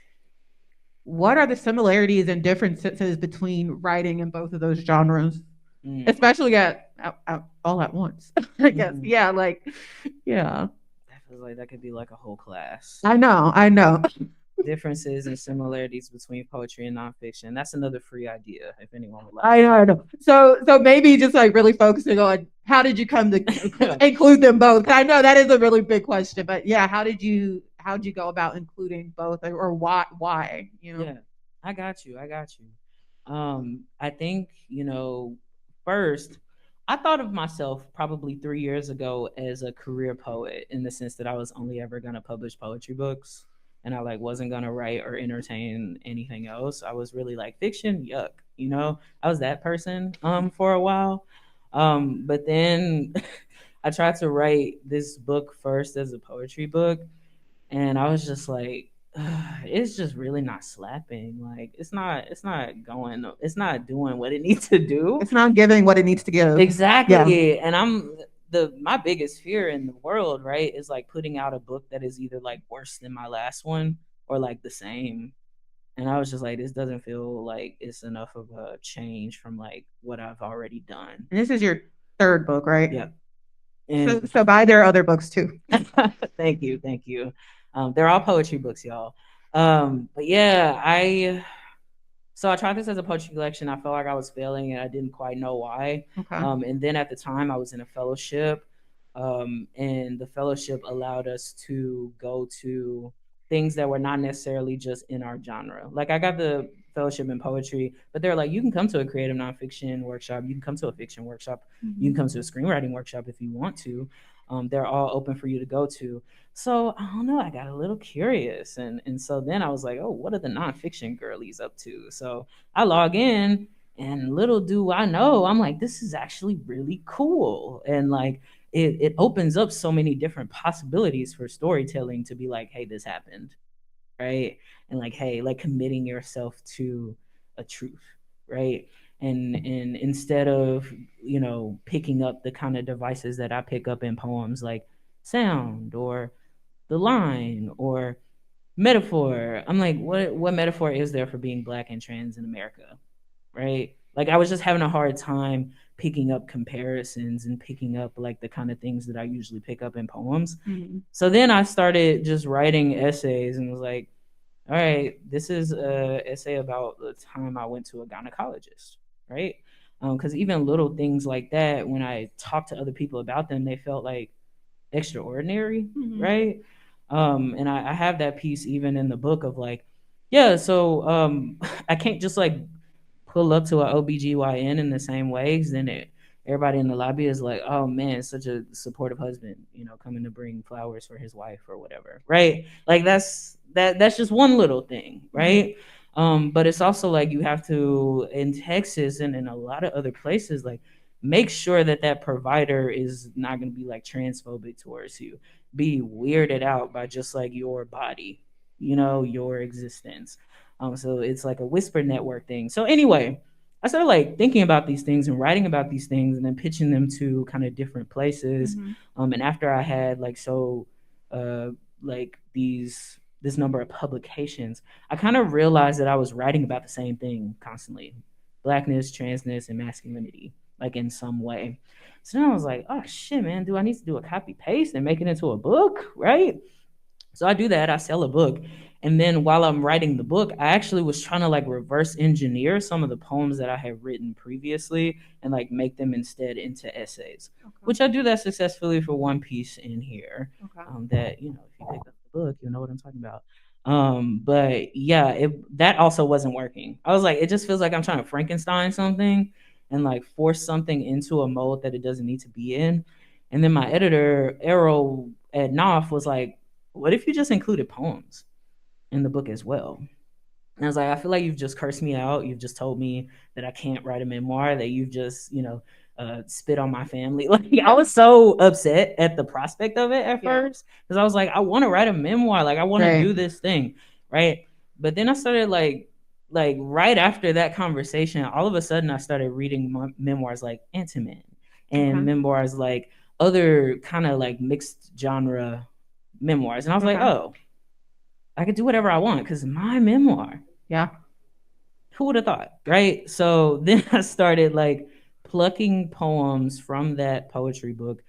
what are the similarities and differences between writing in both of those genres, especially all at once, I guess. I feel like that could be like a whole class. I know. Differences and similarities between poetry and nonfiction. That's another free idea if anyone would like. I know. So maybe just like really focusing on how did you come to include them both? I know that is a really big question, but how'd you go about including both, or why? Yeah, I got you. I think, first, I thought of myself probably 3 years ago as a career poet, in the sense that I was only ever going to publish poetry books. And I like wasn't gonna write or entertain anything else. I was really like, fiction, yuck. I was that person for a while. But then I tried to write this book first as a poetry book, And I was just like, it's just really not slapping. Like it's not doing what it needs to do. It's not giving what it needs to give. Exactly. Yeah. And my biggest fear in the world, right, is like putting out a book that is either like worse than my last one or like the same. And I was just like, this doesn't feel like it's enough of a change from like what I've already done. And this is your third book, right? Yep. And so buy their other books too. thank you. They're all poetry books, y'all. But yeah, I tried this as a poetry collection. I felt like I was failing and I didn't quite know why. Okay. And then at the time I was in a fellowship, and the fellowship allowed us to go to things that were not necessarily just in our genre. Like I got the fellowship in poetry, but they're like, you can come to a creative nonfiction workshop, you can come to a fiction workshop, you can come to a screenwriting workshop if you want to. They're all open for you to go to. So I don't know, I got a little curious, and so then I was like, oh, what are the nonfiction girlies up to? So I log in, and little do I know, I'm like, this is actually really cool, and like it opens up so many different possibilities for storytelling to be like, hey, this happened, right? And like, hey, like committing yourself to a truth, right? And instead of, you know, picking up the kind of devices that I pick up in poems, like sound or the line or metaphor, I'm like, what metaphor is there for being Black and trans in America, right? Like I was just having a hard time picking up comparisons and picking up like the kind of things that I usually pick up in poems. So then I started just writing essays and was like, all right, this is an essay about the time I went to a gynecologist, right? Because even little things like that, when I talked to other people about them, they felt like extraordinary, right? And I have that piece even in the book of like, yeah, so I can't just like pull up to an OBGYN in the same way, because then everybody in the lobby is like, oh man, such a supportive husband, you know, coming to bring flowers for his wife or whatever, right? Like that's just one little thing, right? But it's also like you have to, in Texas and in a lot of other places, like make sure that provider is not going to be like transphobic towards you, be weirded out by just like your body, you know, your existence. So it's like a whisper network thing. So anyway, I started like thinking about these things and writing about these things and then pitching them to kind of different places. And after I had like like this number of publications, I kind of realized that I was writing about the same thing constantly: Blackness, transness, and masculinity, like in some way. So then I was like, oh shit, man, do I need to do a copy paste and make it into a book, right? So I do that. I sell a book. And then while I'm writing the book, I actually was trying to like reverse engineer some of the poems that I had written previously and like make them instead into essays, which I do that successfully for one piece in here. That, you know, if you pick up the book, you'll know what I'm talking about. But yeah, that also wasn't working. I was like, it just feels like I'm trying to Frankenstein something and like force something into a mold that it doesn't need to be in. And then my editor, Errol at Knopf, was like, what if you just included poems in the book as well? And I was like, I feel like you've just cursed me out. You've just told me that I can't write a memoir, that you've just, you know, spit on my family. Like I was so upset at the prospect of it at first, because I was like, I want to write a memoir. Like I want to do this thing, right? But then I started like right after that conversation, all of a sudden I started reading memoirs like Intimate and memoirs like other kind of like mixed genre memoirs. And I was like, oh, I could do whatever I want because my memoir. Yeah. Who would have thought, right? So then I started like plucking poems from that poetry book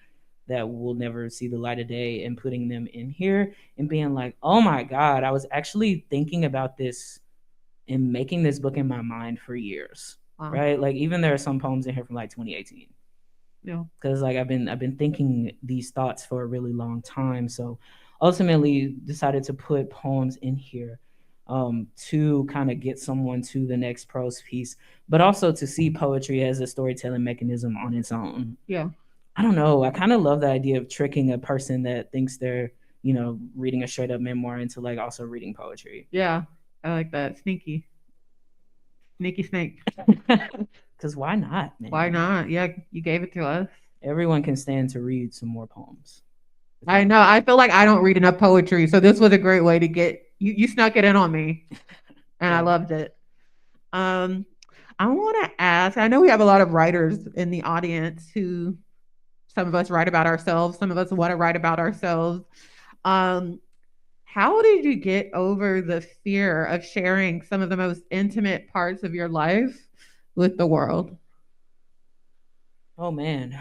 that will never see the light of day and putting them in here and being like, oh my God, I was actually thinking about this and making this book in my mind for years, right? Like even there are some poems in here from like 2018. Yeah, because like I've been thinking these thoughts for a really long time. So ultimately decided to put poems in here to kind of get someone to the next prose piece, but also to see poetry as a storytelling mechanism on its own. Yeah, I don't know, I kind of love the idea of tricking a person that thinks they're, you know, reading a straight up memoir into like also reading poetry. Yeah, I like that. Sneaky snake. Because why not, man? Why not? Yeah, you gave it to us. Everyone can stand to read some more poems. I know. I feel like I don't read enough poetry, so this was a great way to get you. You snuck it in on me, and I loved it. Um, I want to ask. I know we have a lot of writers in the audience who some of us write about ourselves, some of us want to write about ourselves. Um, how did you get over the fear of sharing some of the most intimate parts of your life with the world? Oh man.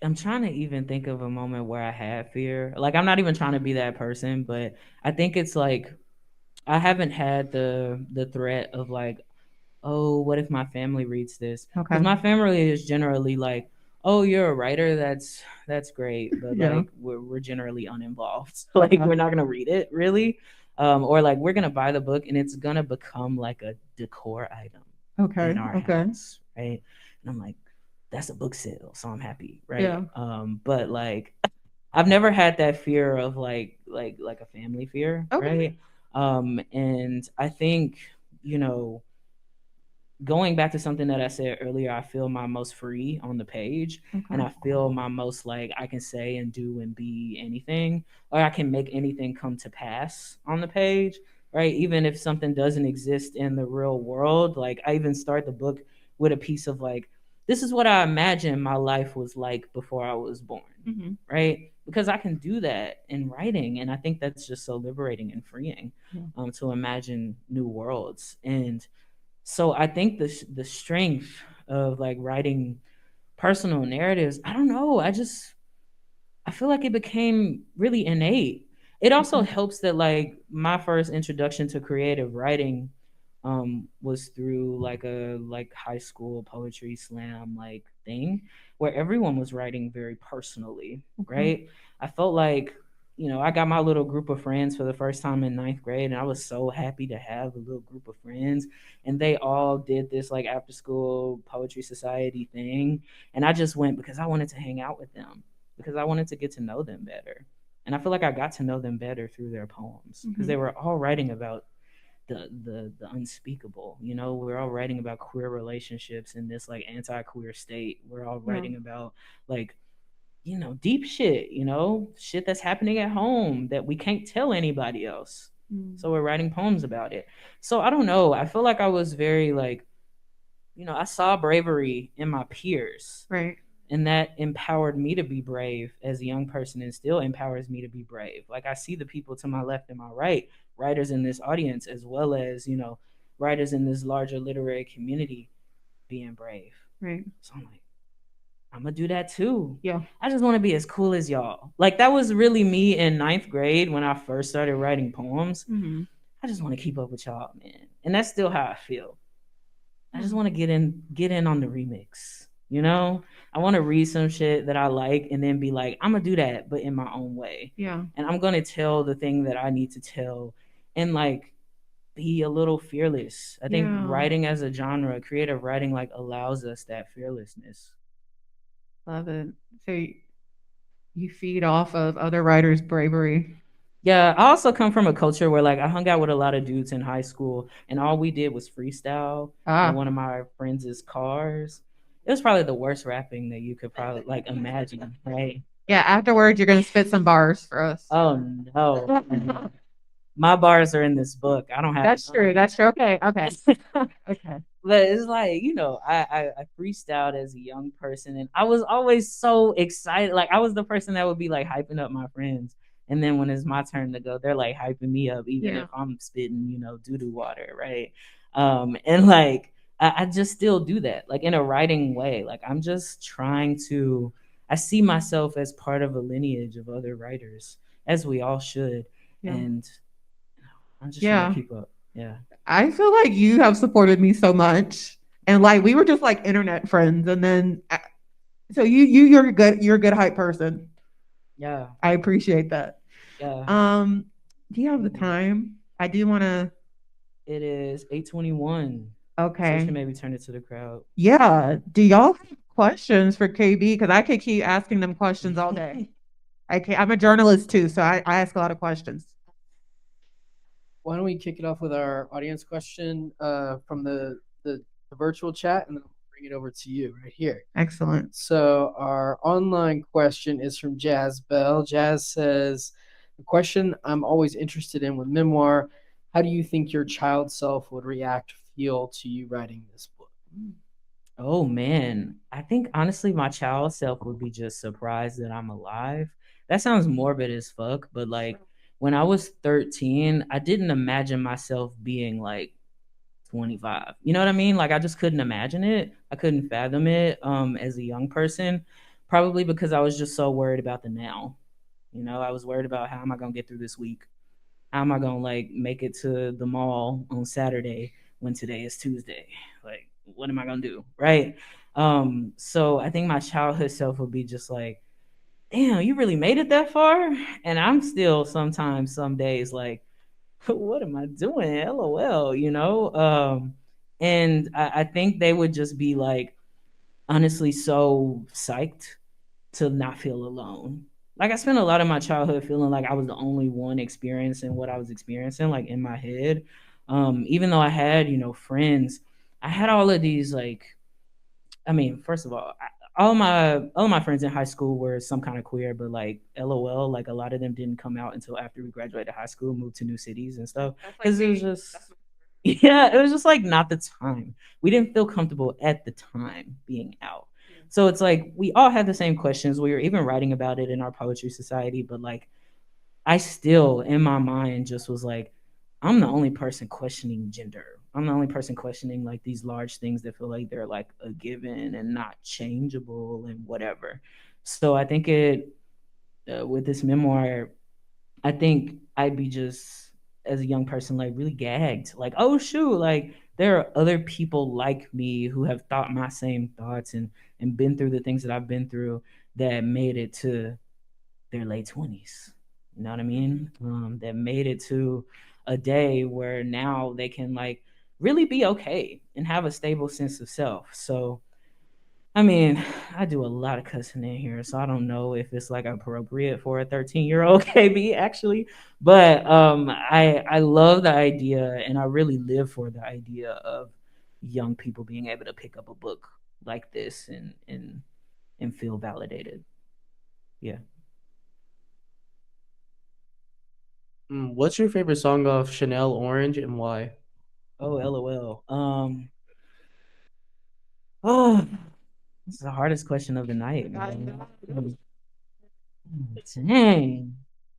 I'm trying to even think of a moment where I had fear. Like I'm not even trying to be that person, but I think it's like I haven't had the threat of like, oh, what if my family reads this? Okay. Because my family is generally like, oh, you're a writer, that's great, but Yeah. like we're generally uninvolved. Like we're not gonna read it really, or like we're gonna buy the book and it's gonna become like a decor item Okay. in our Okay. house, right? And I'm like, that's a book sale, so I'm happy, right? Yeah. But like I've never had that fear of like a family fear, Okay. right? And I think, you know, going back to something that I said earlier, I feel my most free on the page, and Okay. I feel my most like I can say and do and be anything, or I can make anything come to pass on the page, right? Even if something doesn't exist in the real world, like I even start the book with a piece of like, this is what I imagine my life was like before I was born, Mhm. right? Because I can do that in writing, and I think that's just so liberating and freeing, to imagine new worlds. And so I think the strength of like writing personal narratives, I don't know, I feel like it became really innate. It also helps that like my first introduction to creative writing was through like a like high school poetry slam like thing where everyone was writing very personally, right? I felt like, you know, I got my little group of friends for the first time in ninth grade, and I was so happy to have a little group of friends, and they all did this like after school poetry society thing, and I just went because I wanted to hang out with them, because I wanted to get to know them better. And I feel like I got to know them better through their poems because they were all writing about the unspeakable. You know, we're all writing about queer relationships in this like anti-queer state. We're all writing about like, you know, deep shit, you know, shit that's happening at home that we can't tell anybody else. So we're writing poems about it. So I don't know. I feel like I was very like, you know, I saw bravery in my peers. Right. And that empowered me to be brave as a young person, and still empowers me to be brave. Like I see the people to my left and my right, writers in this audience, as well as, you know, writers in this larger literary community being brave. Right. So I'm like, I'm gonna do that too. Yeah. I just want to be as cool as y'all. Like that was really me in ninth grade when I first started writing poems. I just want to keep up with y'all, man. And that's still how I feel. I just want to get in on the remix. You know, I want to read some shit that I like and then be like, I'm gonna do that, but in my own way. Yeah. And I'm gonna tell the thing that I need to tell, and like be a little fearless. I think writing as a genre, creative writing, like allows us that fearlessness. Love it. So you feed off of other writers' bravery. Yeah, I also come from a culture where like I hung out with a lot of dudes in high school, and all we did was freestyle in one of my friends' cars. It was probably the worst rapping that you could probably like imagine, right? Yeah, afterwards you're gonna spit some bars for us. Oh no. My bars are in this book. I don't have That's true. That's true. Okay. Okay. Okay. But it's like, you know, I freestyled as a young person, and I was always so excited. Like I was the person that would be like hyping up my friends. And then when it's my turn to go, they're like hyping me up, even if I'm spitting, you know, doo-doo water, right? And like I just still do that, like in a writing way. Like I'm just trying to I see myself as part of a lineage of other writers, as we all should. And I'm just trying to keep up. Yeah. I feel like you have supported me so much, and like we were just like internet friends, and then so you're a good hype person. Yeah. I appreciate that. Yeah. Do you have the time? I do want to. It is 8:21. Okay. So you should maybe turn it to the crowd. Yeah. Do y'all have questions for KB? Because I could keep asking them questions all day. I'm a journalist too, so I ask a lot of questions. Why don't we kick it off with our audience question from the virtual chat, and then I'll bring it over to you right here. Excellent. So our online question is from Jazz Bell. Jazz says, "The question I'm always interested in with Memoir: how do you think your child self would react, feel to you writing this book?" Oh man, I think honestly, my child self would be just surprised that I'm alive. That sounds morbid as fuck, but like when I was 13, I didn't imagine myself being like 25. You know what I mean? Like I just couldn't imagine it. I couldn't fathom it as a young person, probably because I was just so worried about the now. You know, I was worried about how am I going to get through this week? How am I going to like make it to the mall on Saturday when today is Tuesday? Like what am I going to do? Right? So I think my childhood self would be just like, "Damn, you really made it that far?" And I'm still sometimes some days like, what am I doing? LOL, you know? And I think they would just be like, honestly, so psyched to not feel alone. Like I spent a lot of my childhood feeling like I was the only one experiencing what I was experiencing, like in my head. Even though I had, friends, I had all of these like, I mean, first of all, all my friends in high school were some kind of queer, but like LOL, like a lot of them didn't come out until after we graduated high school, moved to new cities and stuff. Because it was just yeah, it was just like not the time. We didn't feel comfortable at the time being out. So it's like we all had the same questions. We were even writing about it in our poetry society, but like I still in my mind just was like, I'm the only person questioning gender. I'm the only person questioning like these large things that feel like they're like a given and not changeable and whatever. So I think with this memoir, I think I'd be just as a young person like really gagged, like oh shoot, like there are other people like me who have thought my same thoughts and been through the things that I've been through that made it to their late 20s. You know what I mean? That made it to a day where now they can like really be okay and have a stable sense of self. So I mean, I do a lot of cussing in here, so I don't know if it's like appropriate for a 13-year-old KB actually. But I love the idea and I really live for the idea of young people being able to pick up a book like this and feel validated. Yeah. What's your favorite song of Chanel Orange and why? Oh, LOL. Oh, this is the hardest question of the night, man. Dang.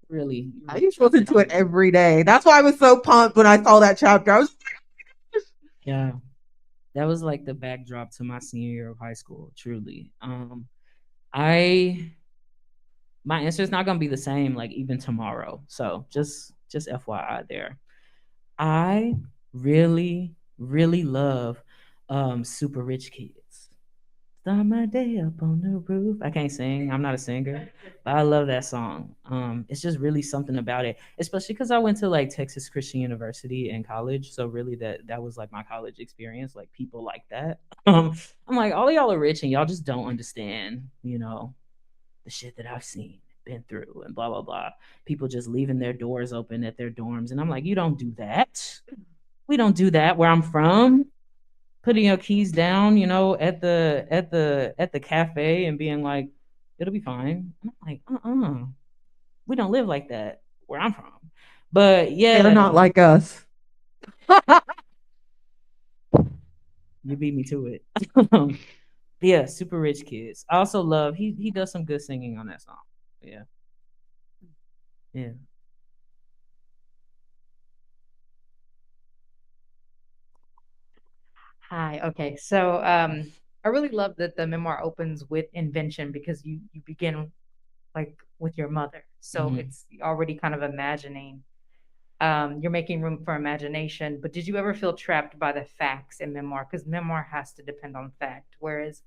Really, I used to listen to it every day. That's why I was so pumped when I saw that chapter. I was yeah. That was like the backdrop to my senior year of high school, truly. I my answer is not gonna be the same like even tomorrow. So just FYI there. I really, really love Super Rich Kids. Start my day up on the roof. I can't sing. I'm not a singer, but I love that song. It's just really something about it, especially because I went to like Texas Christian University in college. So really, that was like my college experience. Like people like that. I'm like, all of y'all are rich and y'all just don't understand, the shit that I've seen, been through, and blah blah blah. People just leaving their doors open at their dorms, and I'm like, you don't do that. We don't do that where I'm from, putting your keys down, at the cafe and being like, it'll be fine. And I'm like, we don't live like that where I'm from. But they're yeah, not like us. you beat me to it. Yeah, Super Rich Kids. I also love he does some good singing on that song. Yeah, yeah. Hi. Okay. So I really love that the memoir opens with invention because you begin like with your mother. So Mhm. it's already kind of imagining. You're making room for imagination. But did you ever feel trapped by the facts in memoir? Because memoir has to depend on fact, whereas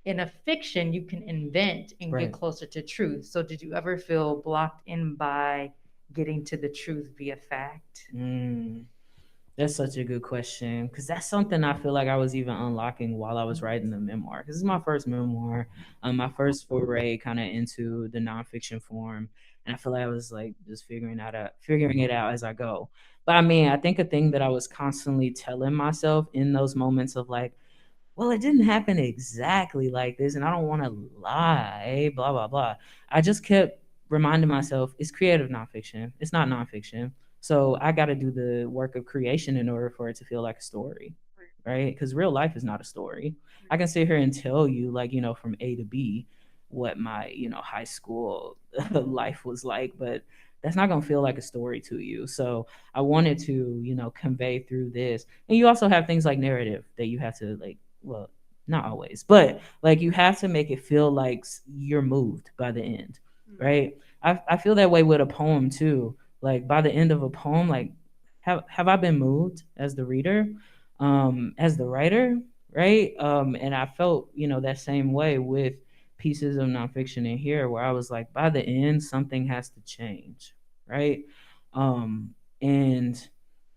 in a fiction you can invent and get Right. closer to truth. So did you ever feel blocked in by getting to the truth via fact? Mm. That's such a good question because that's something I feel like I was even unlocking while I was writing the memoir. Because this is my first memoir, my first foray kind of into the nonfiction form, and I feel like I was like just figuring it out as I go. But I mean, I think a thing that I was constantly telling myself in those moments of like, well, it didn't happen exactly like this, and I don't want to lie, blah, blah, blah. I just kept reminding myself it's creative nonfiction, it's not nonfiction. So I got to do the work of creation in order for it to feel like a story, right? Because real life is not a story. I can sit here and tell you, like, from A to B, what my, high school life was like, but that's not going to feel like a story to you. So I wanted to, convey through this. And you also have things like narrative that you have to, like, well, not always, but like you have to make it feel like you're moved by the end, right? I feel that way with a poem too. Like by the end of a poem, like have I been moved as the reader, as the writer, right? And I felt, that same way with pieces of nonfiction in here where I was like, by the end, something has to change, right? And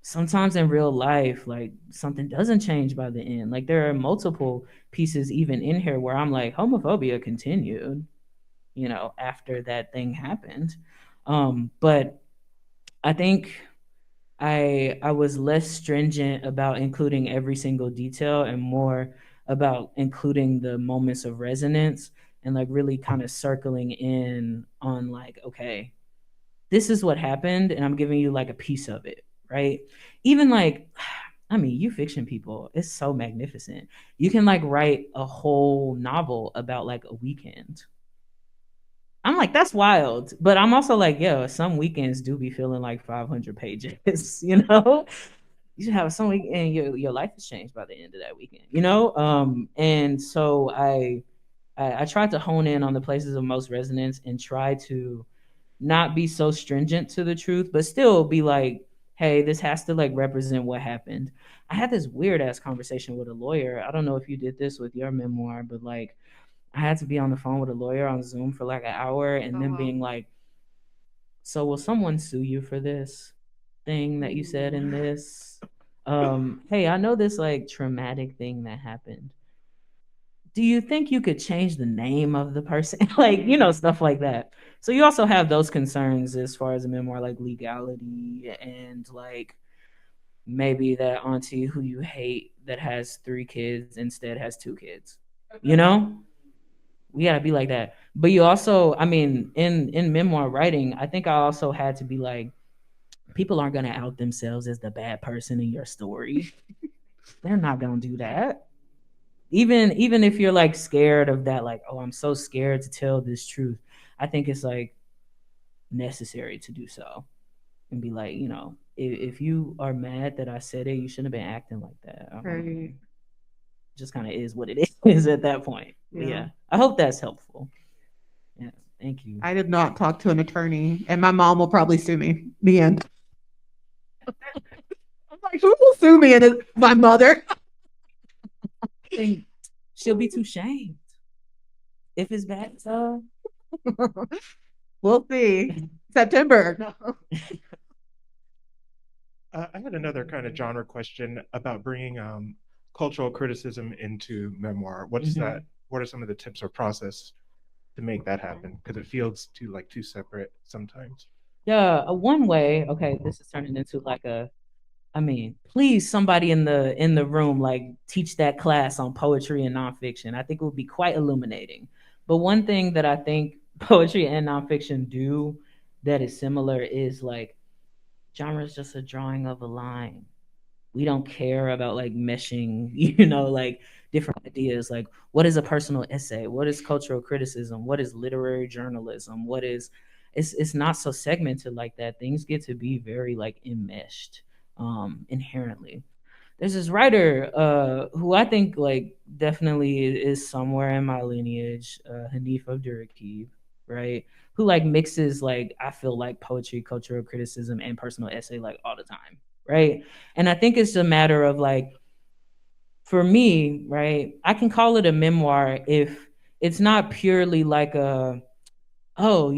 sometimes in real life, like something doesn't change by the end. Like there are multiple pieces even in here where I'm like, homophobia continued, after that thing happened. But I think I was less stringent about including every single detail and more about including the moments of resonance and like really kind of circling in on like, okay, this is what happened and I'm giving you like a piece of it, right? Even like, I mean, you fiction people, it's so magnificent. You can like write a whole novel about like a weekend. I'm like, that's wild. But I'm also like, yo, some weekends do be feeling like 500 pages, you know? You should have some week and your life has changed by the end of that weekend, you know? And so I tried to hone in on the places of most resonance and try to not be so stringent to the truth, but still be like, hey, this has to like represent what happened. I had this weird ass conversation with a lawyer. I don't know if you did this with your memoir, but like I had to be on the phone with a lawyer on Zoom for like an hour and then being like, so will someone sue you for this thing that you said in this? Hey, I know this like traumatic thing that happened. Do you think you could change the name of the person? Like, stuff like that. So you also have those concerns as far as a memoir, like legality and like maybe that auntie who you hate that has 3 kids instead has 2 kids. You know? We gotta be like that. But you also, I mean, in memoir writing, I think I also had to be like, people aren't gonna out themselves as the bad person in your story. They're not gonna do that. Even if you're like scared of that, like, oh, I'm so scared to tell this truth. I think it's like necessary to do so and be like, if you are mad that I said it, you shouldn't have been acting like that. Right. Just kind of is what it is at that point. Yeah. I hope that's helpful. Yeah, thank you. I did not talk to an attorney, and my mom will probably sue me. The end. I'm like, who will sue me? And it's my mother. She'll be too shamed if it's bad. So we'll see. September. I had another kind of genre question about bringing cultural criticism into memoir. What is that? What are some of the tips or process to make that happen? Because it feels too separate sometimes. Yeah, one way. Okay, this is turning into like I mean, please, somebody in the room, like teach that class on poetry and nonfiction. I think it would be quite illuminating. But one thing that I think poetry and nonfiction do that is similar is like genre is just a drawing of a line. We don't care about like meshing, like different ideas. Like, what is a personal essay? What is cultural criticism? What is literary journalism? What is it's not so segmented like that. Things get to be very like enmeshed inherently. There's this writer who I think like definitely is somewhere in my lineage, Hanif Abdurraqib, right? Who like mixes like I feel like poetry, cultural criticism, and personal essay like all the time, right? And I think it's a matter of like, for me, right? I can call it a memoir if it's not purely like oh,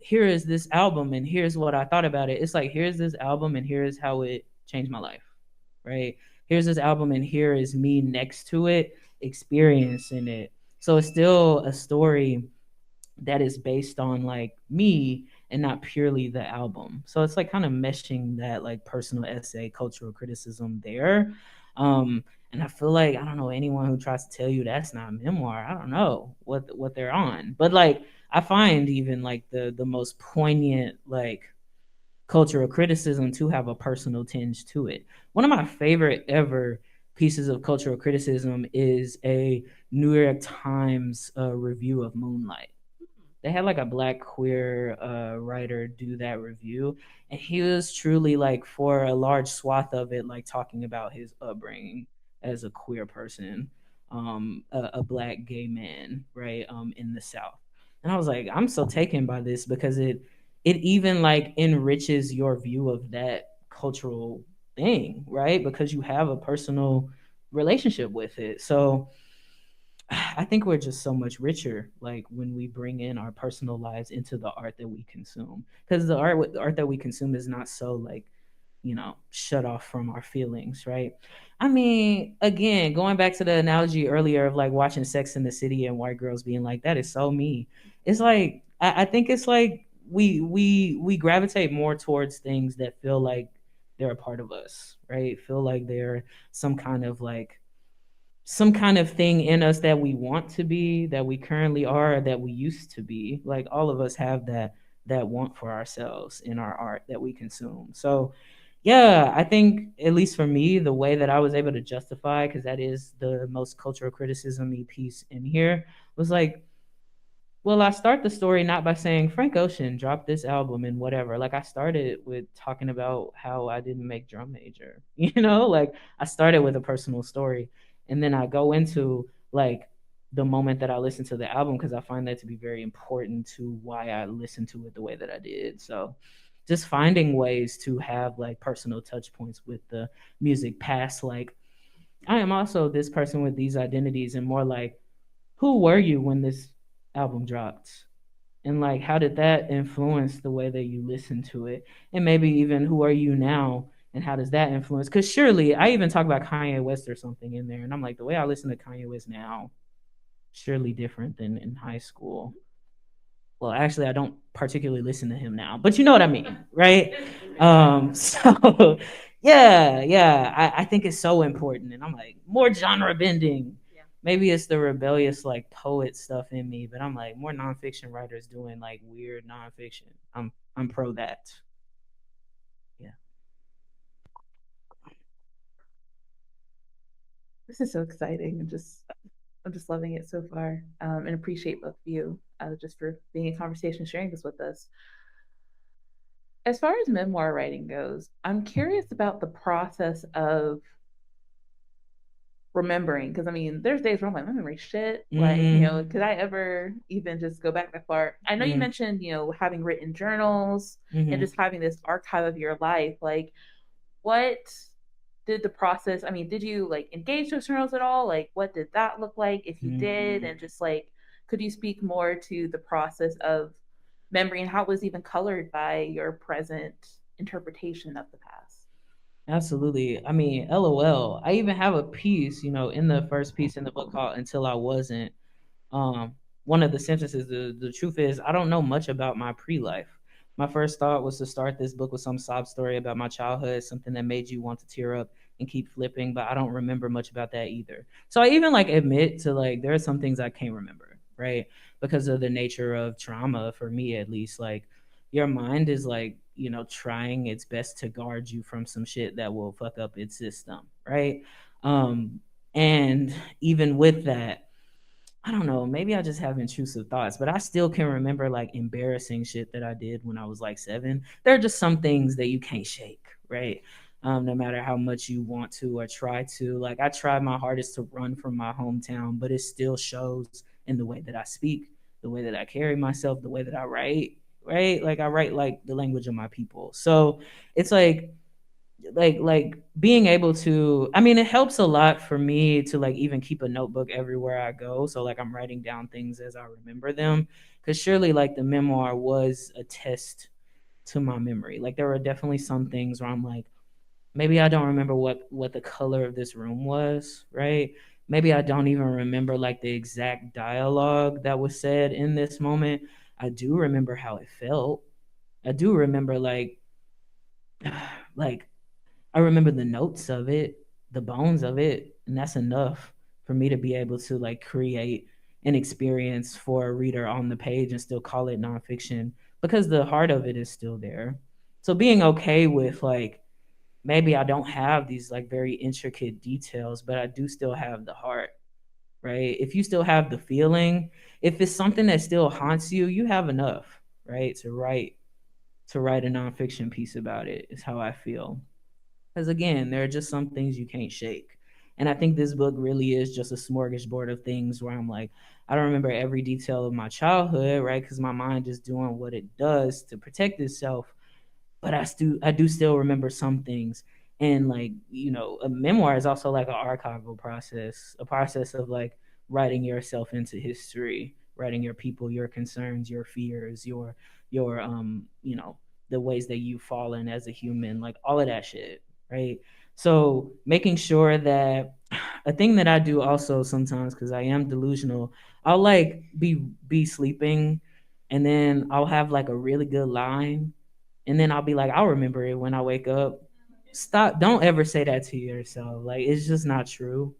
here is this album and here's what I thought about it. It's like, here's this album and here's how it changed my life, right? Here's this album and here is me next to it, experiencing it. So it's still a story that is based on like me and not purely the album. So it's like kind of meshing that like personal essay, cultural criticism there. And I feel like, I don't know, anyone who tries to tell you that's not memoir, I don't know what they're on. But like, I find even like the most poignant like cultural criticism to have a personal tinge to it. One of my favorite ever pieces of cultural criticism is a New York Times review of Moonlight. They had like a black queer writer do that review, and he was truly like, for a large swath of it, like talking about his upbringing as a queer person, a black gay man, right, in the South. And I was like, I'm so taken by this because it even like enriches your view of that cultural thing, right? Because you have a personal relationship with it. So I think we're just so much richer, like when we bring in our personal lives into the art that we consume, because the art that we consume is not so like, shut off from our feelings, right? I mean, again, going back to the analogy earlier of like watching Sex in the City and white girls being like, that is so me. It's like I think it's like we gravitate more towards things that feel like they're a part of us, right? Feel like they're some kind of like some kind of thing in us that we want to be, that we currently are, that we used to be. Like all of us have that want for ourselves in our art that we consume. So yeah, I think at least for me, the way that I was able to justify, because that is the most cultural criticism piece in here, was like, well, I start the story not by saying Frank Ocean dropped this album and whatever. Like I started with talking about how I didn't make drum major. Like I started with a personal story, and then I go into like the moment that I listened to the album, because I find that to be very important to why I listened to it the way that I did. So just finding ways to have like personal touch points with the music past like, I am also this person with these identities, and more like, who were you when this album dropped? And like, how did that influence the way that you listen to it? And maybe even, who are you now? And how does that influence? Because surely I even talk about Kanye West or something in there. And I'm like, the way I listen to Kanye West now, surely different than in high school. Well, actually, I don't particularly listen to him now, but you know what I mean, right? So yeah, I think it's so important. And I'm like, more genre bending. Yeah. Maybe it's the rebellious like poet stuff in me, but I'm like, more nonfiction writers doing like weird nonfiction. I'm pro that. Yeah. This is so exciting. I'm just loving it so far, and appreciate both of you just for being in conversation, sharing this with us. As far as memoir writing goes, I'm curious about the process of remembering, because I mean, there's days where I'm like, my memory shit. Like, could I ever even just go back that far? I know you mentioned, having written journals and just having this archive of your life. Like, what did the process, I mean, did you like engage those journals at all? Like, what did that look like if you did? And just like, could you speak more to the process of memory and how it was even colored by your present interpretation of the past? Absolutely. I mean, LOL. I even have a piece, in the first piece in the book called Until I Wasn't. Um, One of the sentences, the truth is, I don't know much about my pre-life. My first thought was to start this book with some sob story about my childhood, something that made you want to tear up and keep flipping, but I don't remember much about that either. So I even like admit to like, there are some things I can't remember, right? Because of the nature of trauma, for me at least. Like, your mind is like, trying its best to guard you from some shit that will fuck up its system, right? And even with that, I don't know, maybe I just have intrusive thoughts, but I still can remember like embarrassing shit that I did when I was like 7. There are just some things that you can't shake, right? No matter how much you want to or try to. Like, I tried my hardest to run from my hometown, but it still shows in the way that I speak, the way that I carry myself, the way that I write, right? Like, I write like the language of my people. So it's like being able to, I mean, it helps a lot for me to like even keep a notebook everywhere I go, so like I'm writing down things as I remember them, because surely like the memoir was a test to my memory. Like, there were definitely some things where I'm like, maybe I don't remember what the color of this room was, right? Maybe I don't even remember like the exact dialogue that was said in this moment. I do remember how it felt. I do remember like like I remember the notes of it, the bones of it, and that's enough for me to be able to like create an experience for a reader on the page and still call it nonfiction because the heart of it is still there. So being okay with like maybe I don't have these like very intricate details, but I do still have the heart, right? If you still have the feeling, if it's something that still haunts you, you have enough, right? To write a nonfiction piece about it is how I feel. Because again, there are just some things you can't shake. And I think this book really is just a smorgasbord of things where I'm like, I don't remember every detail of my childhood, right? Because my mind is doing what it does to protect itself, but I do still remember some things. And like, a memoir is also like an archival process, a process of like writing yourself into history, writing your people, your concerns, your fears, your the ways that you've fallen as a human, like all of that shit, right? So making sure that a thing that I do also sometimes, because I am delusional, I'll like be sleeping, and then I'll have like a really good line, and then I'll be like, I'll remember it when I wake up. Stop! Don't ever say that to yourself. Like it's just not true.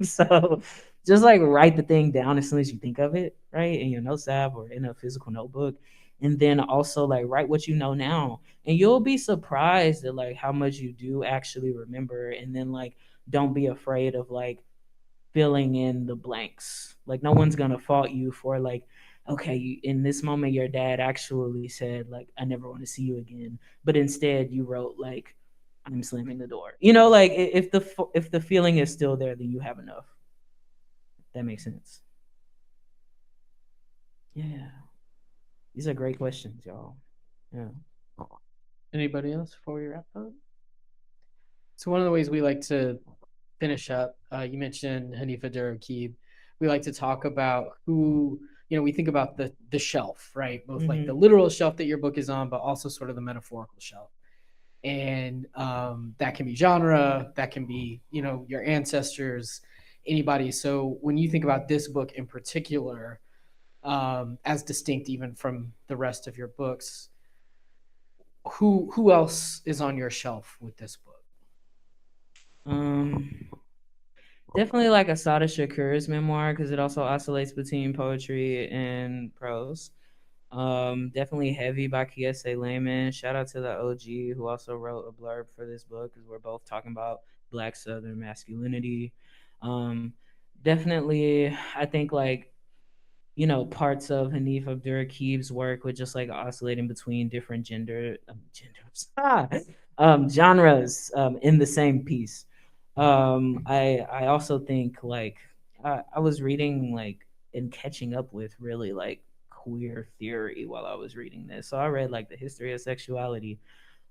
So just like write the thing down as soon as you think of it, right, in your notes app or in a physical notebook, and then also like write what you know now, and you'll be surprised at like how much you do actually remember. And then like don't be afraid of like filling in the blanks. Like no one's gonna fault you for like, okay, in this moment your dad actually said like, I never want to see you again, but instead you wrote like, I'm slamming the door. Like if the feeling is still there, then you have enough. That makes sense. Yeah, these are great questions, y'all. Yeah. Anybody else before we wrap up? So one of the ways we like to finish up, you mentioned Hanifa Durham-Keeb. We like to talk about who, we think about the shelf, right? Both like the literal shelf that your book is on, but also sort of the metaphorical shelf. And that can be genre, that can be, your ancestors, anybody. So when you think about this book in particular, as distinct even from the rest of your books, who else is on your shelf with this book? Definitely like Assata Shakur's memoir, because it also oscillates between poetry and prose. Definitely Heavy by Kiese Layman. Shout out to the OG who also wrote a blurb for this book, because we're both talking about Black Southern masculinity. Definitely, I think like parts of Hanif Abdurraqib's work with just like oscillating between different genres in the same piece. I also think like I was reading like and catching up with really like queer theory while I was reading this. So I read like the history of sexuality.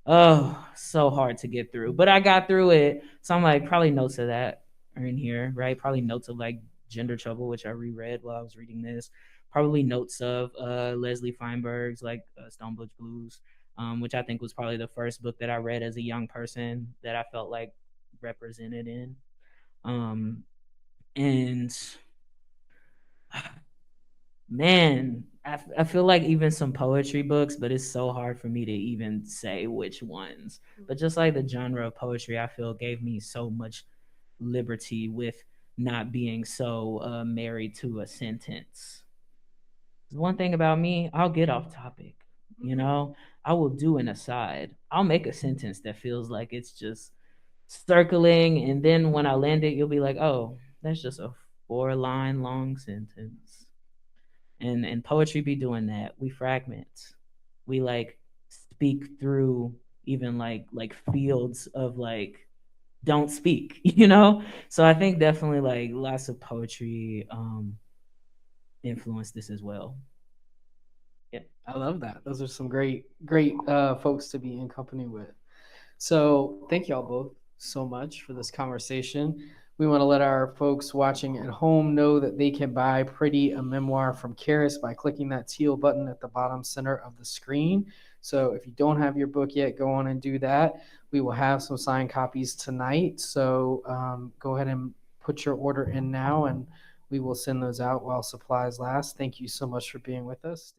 Oh, so hard to get through, but I got through it. So I'm like, probably notes of that are in here, right? Probably notes of like Gender Trouble, which I reread while I was reading this. Probably notes of Leslie Feinberg's like Stonebridge Blues, which I think was probably the first book that I read as a young person that I felt like represented in. And man, I feel like even some poetry books, but it's so hard for me to even say which ones. But just like the genre of poetry, I feel gave me so much liberty with not being so married to a sentence. One thing about me, I'll get off topic. I will do an aside. I'll make a sentence that feels like it's just circling, and then when I land it, you'll be like, oh, that's just a 4-line long sentence. And poetry be doing that. We fragment. We like speak through even like fields of like don't speak, So I think definitely like lots of poetry influenced this as well. Yeah, I love that. Those are some great folks to be in company with. So thank y'all both so much for this conversation. We want to let our folks watching at home know that they can buy Pretty, a memoir from Charis, by clicking that teal button at the bottom center of the screen. So if you don't have your book yet, go on and do that. We will have some signed copies tonight. So go ahead and put your order in now, and we will send those out while supplies last. Thank you so much for being with us.